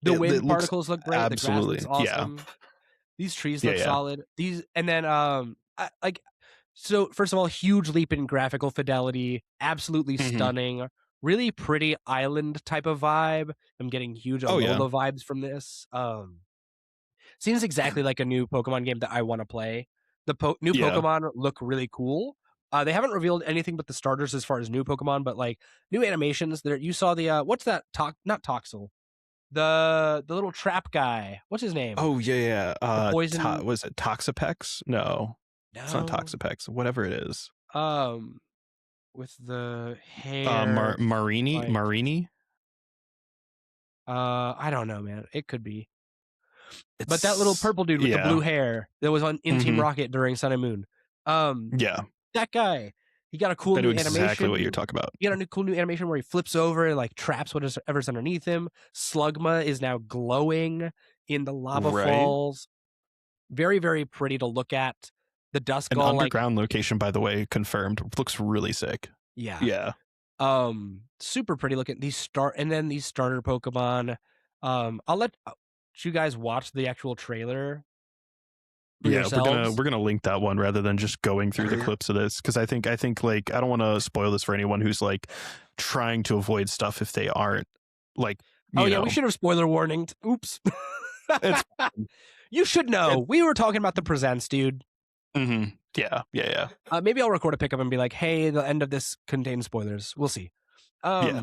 A: The wind particles look great.
B: Absolutely.
A: The grass looks awesome. These trees look solid. And then so first of all, huge leap in graphical fidelity, absolutely stunning, really pretty island type of vibe. I'm getting huge Alola vibes from this. Seems exactly like a new Pokemon game that I want to play. The new Pokemon look really cool. They haven't revealed anything but the starters as far as new Pokemon, but like new animations. There, you saw the what's that? Not Toxel. The little trap guy. What's his name?
B: Oh yeah.
A: Poison.
B: Was it Toxapex? No, it's not Toxapex. Whatever it is.
A: Um, with the hair, like
B: Marini.
A: I don't know, man. It could be. But that little
B: It's
A: purple dude with the
B: yeah.
A: blue hair that was in Team Rocket during Sun and Moon.
B: Yeah,
A: That guy. He got a cool
B: I know
A: new
B: exactly what you're
A: animation.
B: talking about.
A: He got a cool new animation where he flips over and like traps whatever's underneath him. Slugma is now glowing in the lava
B: Right.
A: falls. Very, very pretty to look at. The Dust
B: An
A: Gull, like,
B: underground location, by the way, confirmed. Looks really sick.
A: yeah.
B: Yeah.
A: Super pretty looking. These starter Pokemon. I'll let you guys watch the actual trailer for
B: Yeah,
A: yourselves.
B: we're gonna link that one rather than just going through the clips of this, because I think like I don't want to spoil this for anyone who's like trying to avoid stuff if they aren't like
A: Oh
B: you
A: yeah,
B: know
A: we should have spoiler warned. Oops.
B: it's
A: You should know.
B: it,
A: We were talking about the presents, dude.
B: yeah.
A: Maybe I'll record a pickup and be like, "Hey, the end of this contains spoilers." We'll see.
B: Yeah.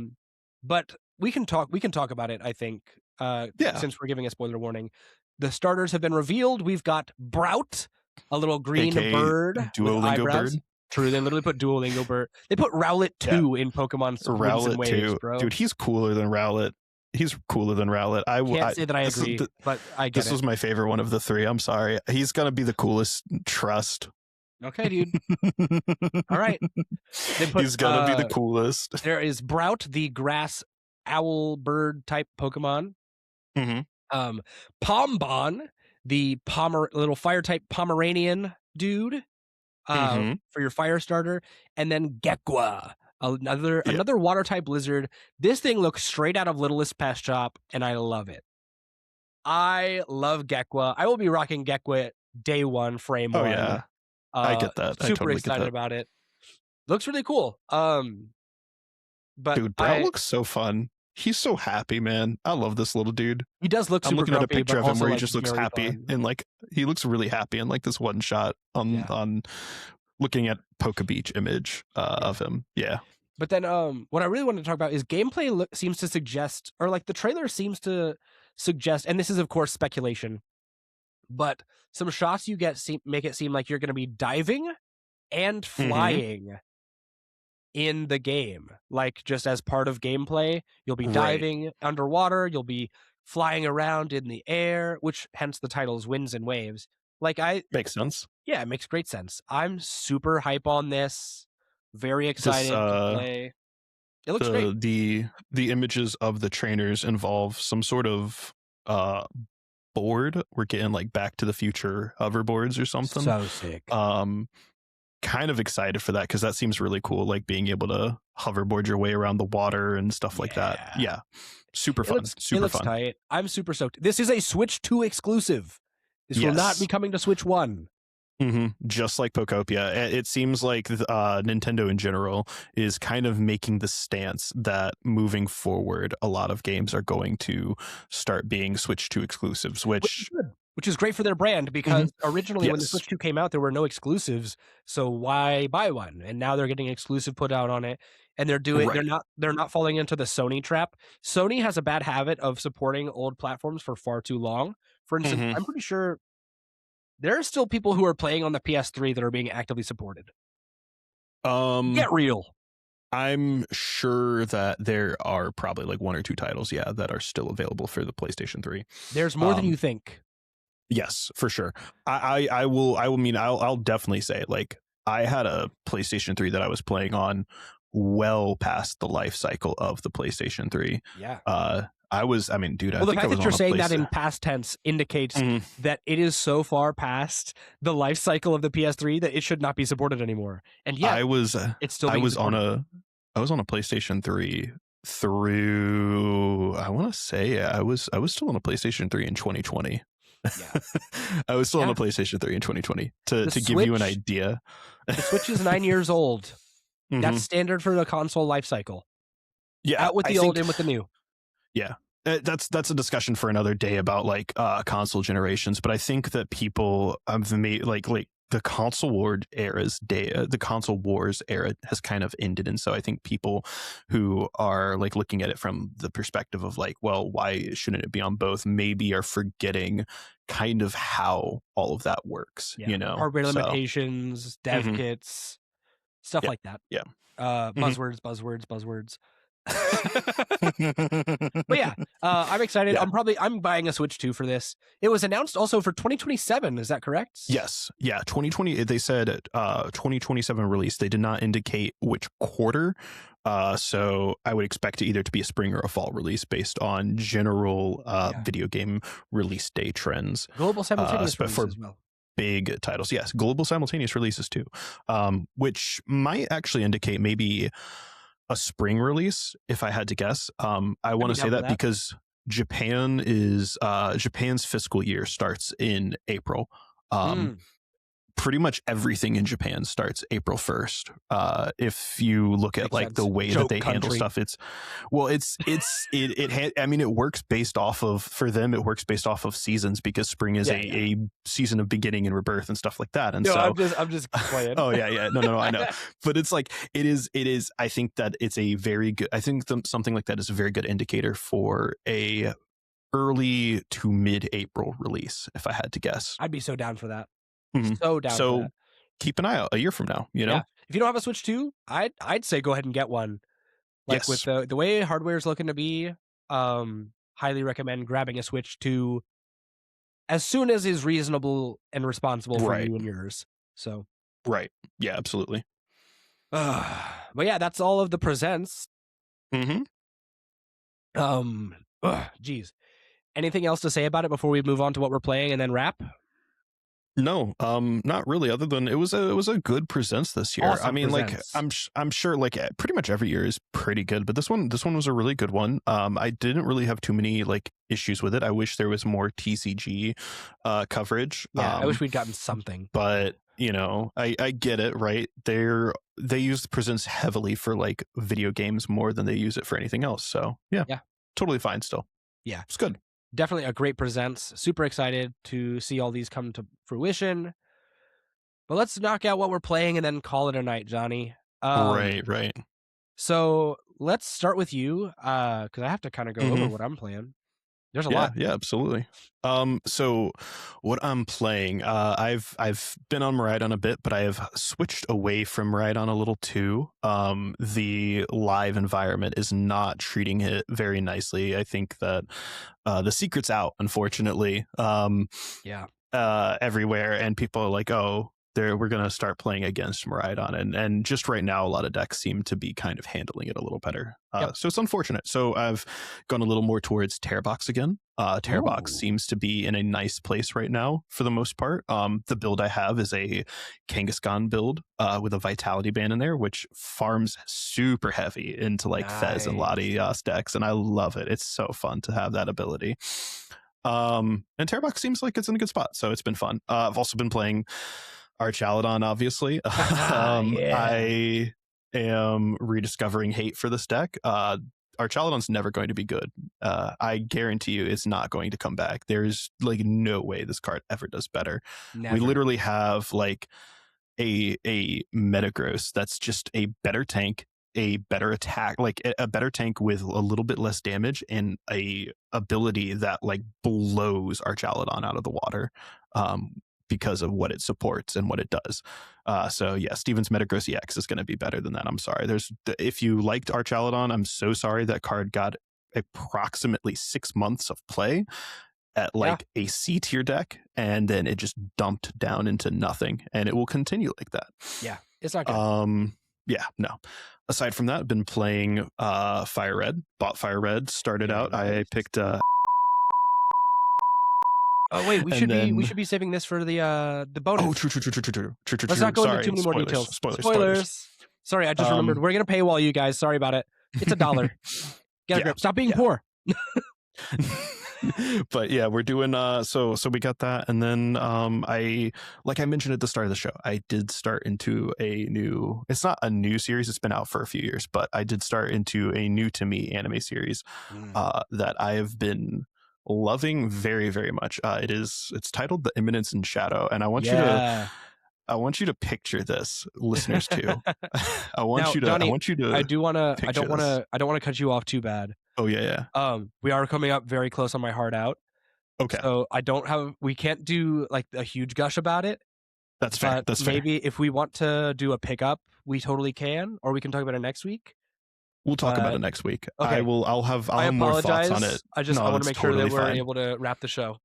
A: But we can talk about it, I think.
B: Yeah.
A: Since we're giving a spoiler warning. The starters have been revealed. We've got Brout, a little green
B: AKA
A: bird with
B: Duolingo
A: eyebrows.
B: bird.
A: True, they literally put Duolingo bird. They put Rowlet 2 in Pokemon Winds and
B: Rowlet
A: Waves,
B: too.
A: bro.
B: Dude, he's cooler than Rowlet. He's cooler than Rowlet.
A: Can't say that I agree, but I get it.
B: This was my favorite one of the three. I'm sorry. He's gonna be the coolest. Trust.
A: Okay, dude. All right.
B: He's gonna be the coolest.
A: There is Brout, the grass owl bird type Pokemon. Pombon, the little fire type Pomeranian dude, for your fire starter, and then Gekwa, another water type lizard. This thing looks straight out of Littlest Pet Shop, and I love it. I love Gekwa. I will be rocking Gekwa day one, frame one.
B: Yeah, I get that.
A: Super
B: I totally
A: excited about it. Looks really cool. But
B: dude, Brout looks so fun. He's so happy, man. I love this little dude.
A: He does look super grumpy.
B: I'm looking at a picture of him where he
A: like,
B: just looks happy,
A: fun.
B: and like he looks really happy in like this one shot on looking at pokebeach image of him. Yeah.
A: But then what I really wanted to talk about is gameplay seems to suggest, or like the trailer seems to suggest, and this is of course speculation, but some shots you get make it seem like you're going to be diving and flying in the game. Like just as part of gameplay, you'll be diving underwater, you'll be flying around in the air, which hence the title's Winds and Waves. Like makes
B: sense.
A: Yeah, it makes great sense. I'm super hype on this. Very excited to play. It looks great.
B: The images of the trainers involve some sort of board. We're getting like Back to the Future hoverboards or something.
A: So sick.
B: Kind of excited for that because that seems really cool, like being able to hoverboard your way around the water and stuff like that. Yeah, super fun. Super
A: it looks
B: fun.
A: Tight. I'm super stoked. This is a Switch 2 exclusive. This will not be coming to Switch 1.
B: Just like Pokopia, it seems like Nintendo in general is kind of making the stance that moving forward, a lot of games are going to start being Switch 2 exclusives, which
A: is great for their brand because originally when the Switch 2 came out, there were no exclusives. So why buy one? And now they're getting an exclusive put out on it. And they're doing they're not falling into the Sony trap. Sony has a bad habit of supporting old platforms for far too long. For instance, I'm pretty sure there are still people who are playing on the PS3 that are being actively supported. Get real.
B: I'm sure that there are probably like one or two titles, that are still available for the PlayStation 3.
A: There's more than you think.
B: Yes, for sure. I'll definitely say, like, I had a PlayStation 3 that I was playing on well past the life cycle of the PlayStation 3.
A: Yeah.
B: Dude,
A: well, the fact that you're saying that in past tense indicates that it is so far past the life cycle of the PS3 that it should not be supported anymore. And it's still being supported.
B: I was on a PlayStation 3 through, I want to say, I was still on a PlayStation 3 in 2020. Yeah. I was still on a PlayStation 3 in 2020 to give you an idea.
A: The Switch is 9 years old. That's standard for the console life cycle.
B: Yeah,
A: out with the old, in with the new.
B: Yeah, that's a discussion for another day about like console generations. But I think that people have made like the console wars era has kind of ended, and so I think people who are like looking at it from the perspective of like, well, why shouldn't it be on both, maybe are forgetting kind of how all of that works.
A: Hardware limitations, dev kits. stuff
B: Yeah.
A: like that.
B: Yeah.
A: Buzzwords. But yeah, I'm excited.
B: Yeah.
A: I'm buying a Switch 2 for this. It was announced also for 2027. Is that correct?
B: Yes. Yeah. 2020. They said 2027 release. They did not indicate which quarter. So I would expect it either to be a spring or a fall release based on general video game release day trends.
A: Global simultaneous release
B: for
A: as well.
B: Big titles. Yes. Global simultaneous releases too, which might actually indicate maybe a spring release if I had to guess. I want to say that because Japan's fiscal year starts in April. Pretty much everything in Japan starts April 1st. If you look at like the way that they handle stuff, it works based off of, for them, it works based off of seasons, because spring is a season of beginning and rebirth and stuff like that. And
A: I'm just playing.
B: Oh yeah. No, I know. But it's like, it is, I think that it's a very good, I think something like that is a very good indicator for a early to mid-April release, if I had to guess.
A: I'd be so down for that.
B: Mm-hmm.
A: So down for that.
B: Keep an eye out a year from now, you know?
A: Yeah. If you don't have a Switch 2, I'd say go ahead and get one. Like, with the way hardware is looking to be, highly recommend grabbing a Switch 2 as soon as is reasonable and responsible for you and yours. So
B: right. Yeah, absolutely.
A: But yeah, that's all of the presents. Geez. Anything else to say about it before we move on to what we're playing and then wrap?
B: No, not really. Other than it was a good presents this year.
A: Awesome.
B: I mean,
A: presents.
B: like I'm sure like pretty much every year is pretty good, but this one was a really good one. I didn't really have too many like issues with it. I wish there was more TCG coverage.
A: Yeah, I wish we'd gotten something.
B: But you know, I get it, right? They use the presents heavily for like video games more than they use it for anything else. So yeah, totally fine still.
A: Yeah,
B: it's good.
A: Definitely a great presents. Super excited to see all these come to fruition. But let's knock out what we're playing and then call it a night, Johnny.
B: Right.
A: So let's start with you, because I have to kind of go over what I'm playing. There's a lot.
B: Yeah, absolutely. So what I'm playing, I've been on Miraidon a bit, but I have switched away from Miraidon a little too. The live environment is not treating it very nicely. I think that the secret's out, unfortunately. Everywhere, and people are like, oh, we're going to start playing against Miraidon, and just right now a lot of decks seem to be kind of handling it a little better. So it's unfortunate. So I've gone a little more towards Terrorbox again. Terrorbox seems to be in a nice place right now for the most part. The build I have is a Kangaskhan build with a Vitality Band in there, which farms super heavy into like Fez and Latias decks, and I love it. It's so fun to have that ability. And Terrorbox seems like it's in a good spot, so it's been fun. I've also been playing Archaladon, obviously. I am rediscovering hate for this deck. Archaladon's never going to be good. I guarantee you it's not going to come back. There's like no way this card ever does better. Never. We literally have like a Metagross that's just a better tank, a better attack, like a better tank with a little bit less damage, and a ability that like blows Archaladon out of the water. Because of what it supports and what it does. So yeah, Steven's Metagross EX is going to be better than that. I'm sorry. If you liked Archaladon, I'm so sorry that card got approximately 6 months of play at like a C tier deck, and then it just dumped down into nothing, and it will continue like that.
A: Yeah, it's not good.
B: Yeah, no. Aside from that, I've been playing Fire Red. Bought Fire Red. Started out. I picked.
A: Oh wait, we should be saving this for the bonus.
B: Oh, true.
A: Let's not go into too many more details. Spoilers. Sorry, I just remembered. We're gonna paywall you guys. Sorry about it. It's $1. Get a grip. Stop being poor.
B: But yeah, we're doing so we got that, and then I mentioned at the start of the show, I did start into a new, it's not a new series, it's been out for a few years, but I did start into a new to me anime series that I have been loving very, very much. It's titled The Imminence in Shadow, and I want you to picture this, listeners too. I want you to
A: I don't want to cut you off too bad.
B: Oh yeah.
A: We are coming up very close on my heart out.
B: Okay.
A: So we can't do like a huge gush about it.
B: That's fair.
A: But
B: That's fair.
A: maybe if we want to do a pickup, we totally can, or we can talk about it next week.
B: We'll talk about it next week.
A: Okay.
B: I'll have
A: I
B: more thoughts on it.
A: I want to make sure that we're able to wrap the show.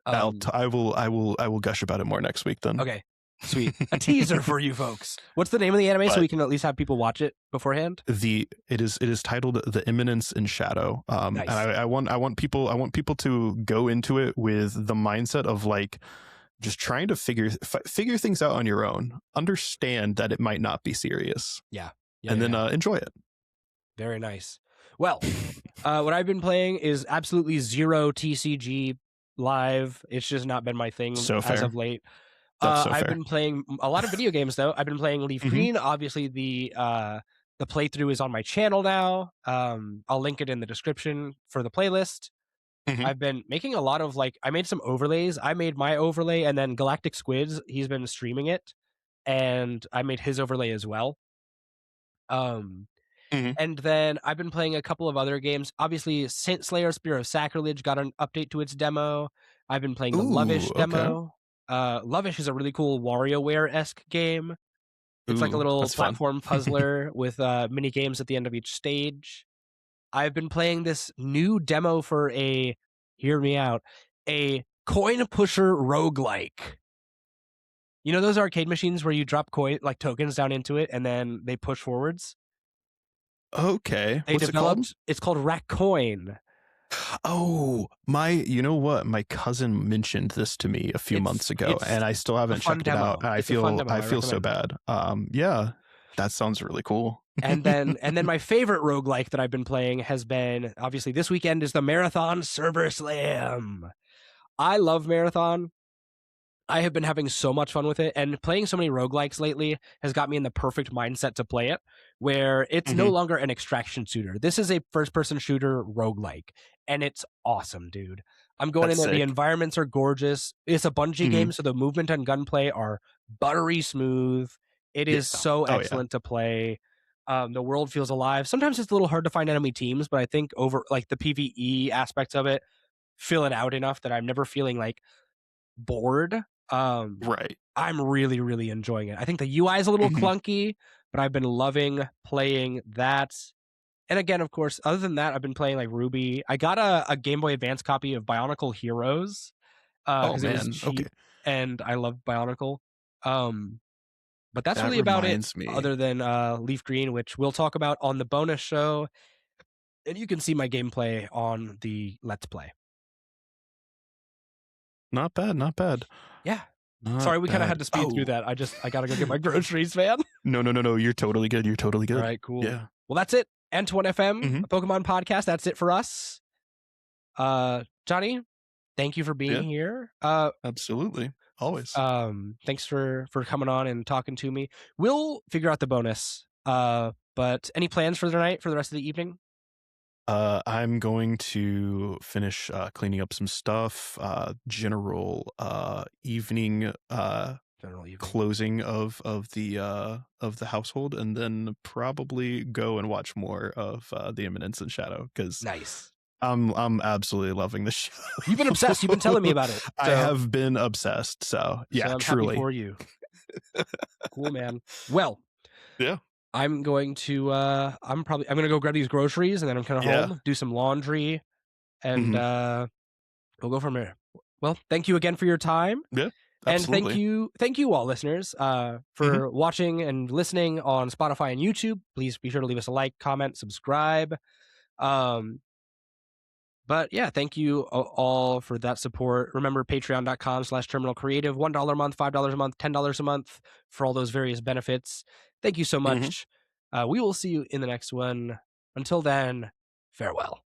B: I will gush about it more next week then.
A: Okay. Sweet. A teaser for you folks. What's the name of the anime so we can at least have people watch it beforehand?
B: It is titled The Imminence in Shadow.
A: Nice.
B: And I want people to go into it with the mindset of like just trying to figure things out on your own. Understand that it might not be serious.
A: Yeah.
B: And then enjoy it.
A: Very nice. Well, what I've been playing is absolutely zero TCG live. It's just not been my thing as of late. I've been playing a lot of video games though. I've been playing Leaf Green. Obviously, the playthrough is on my channel now. I'll link it in the description for the playlist. I've been making a lot of I made some overlays. I made my overlay, and then Galactic Squids, he's been streaming it, and I made his overlay as well. And then I've been playing a couple of other games. Obviously, Saint Slayer Spear of Sacrilege got an update to its demo. I've been playing the Lovish demo. Lovish is a really cool WarioWare-esque game. It's like a little platform puzzler with mini games at the end of each stage. I've been playing this new demo for hear me out, a coin pusher roguelike. You know those arcade machines where you drop tokens down into it and then they push forwards?
B: Okay. What's it called?
A: It's called Rackcoin.
B: Oh, you know what? My cousin mentioned this to me a few months ago, and I still haven't checked it out. And I feel so bad. Yeah, that sounds really cool.
A: and then my favorite roguelike that I've been playing has been, obviously this weekend, is the Marathon Server Slam. I love Marathon. I have been having so much fun with it, and playing so many roguelikes lately has got me in the perfect mindset to play it, where it's no longer an extraction shooter. This is a first-person shooter roguelike, and it's awesome, dude. I'm going in there. The environments are gorgeous. It's a Bungie game, so the movement and gunplay are buttery smooth. It is so excellent to play. The world feels alive. Sometimes it's a little hard to find enemy teams, but I think over the PvE aspects of it fill it out enough that I'm never feeling bored.
B: Right.
A: I'm really, really enjoying it. I think the UI is a little clunky, but I've been loving playing that. And again, of course, other than that, I've been playing Ruby. I got a Game Boy Advance copy of Bionicle Heroes because it was cheap, and I love Bionicle. But that's really about it, other than Leaf Green, which we'll talk about on the bonus show. And you can see my gameplay on the Let's Play.
B: Not bad, not bad.
A: Yeah. Sorry, we kind of had to speed through that. I gotta go get my groceries, man.
B: No. You're totally good. You're totally good.
A: All right, cool.
B: Yeah.
A: Well, that's it. N21FM, a Pokemon podcast. That's it for us. Johnny, thank you for being here.
B: Absolutely. Always.
A: Thanks for coming on and talking to me. We'll figure out the bonus. But any plans for the night, for the rest of the evening?
B: I'm going to finish cleaning up some stuff. General evening closing of the household, and then probably go and watch more of The Imminence in Shadow, because
A: nice.
B: I'm absolutely loving the show.
A: You've been obsessed. You've been telling me about it. So.
B: I have been obsessed. So yeah,
A: I'm
B: truly
A: happy for you. Cool, man. Well,
B: yeah.
A: I'm going to I'm gonna go grab these groceries, and then I'm kind of home, do some laundry, and we'll go from there. Well, thank you again for your time.
B: Yeah.
A: Absolutely. And thank you all, listeners, for watching and listening on Spotify and YouTube. Please be sure to leave us a like, comment, subscribe. But yeah, thank you all for that support. Remember, patreon.com/terminalcreative, $1 a month, $5 a month, $10 a month for all those various benefits. Thank you so much. We will see you in the next one. Until then, farewell.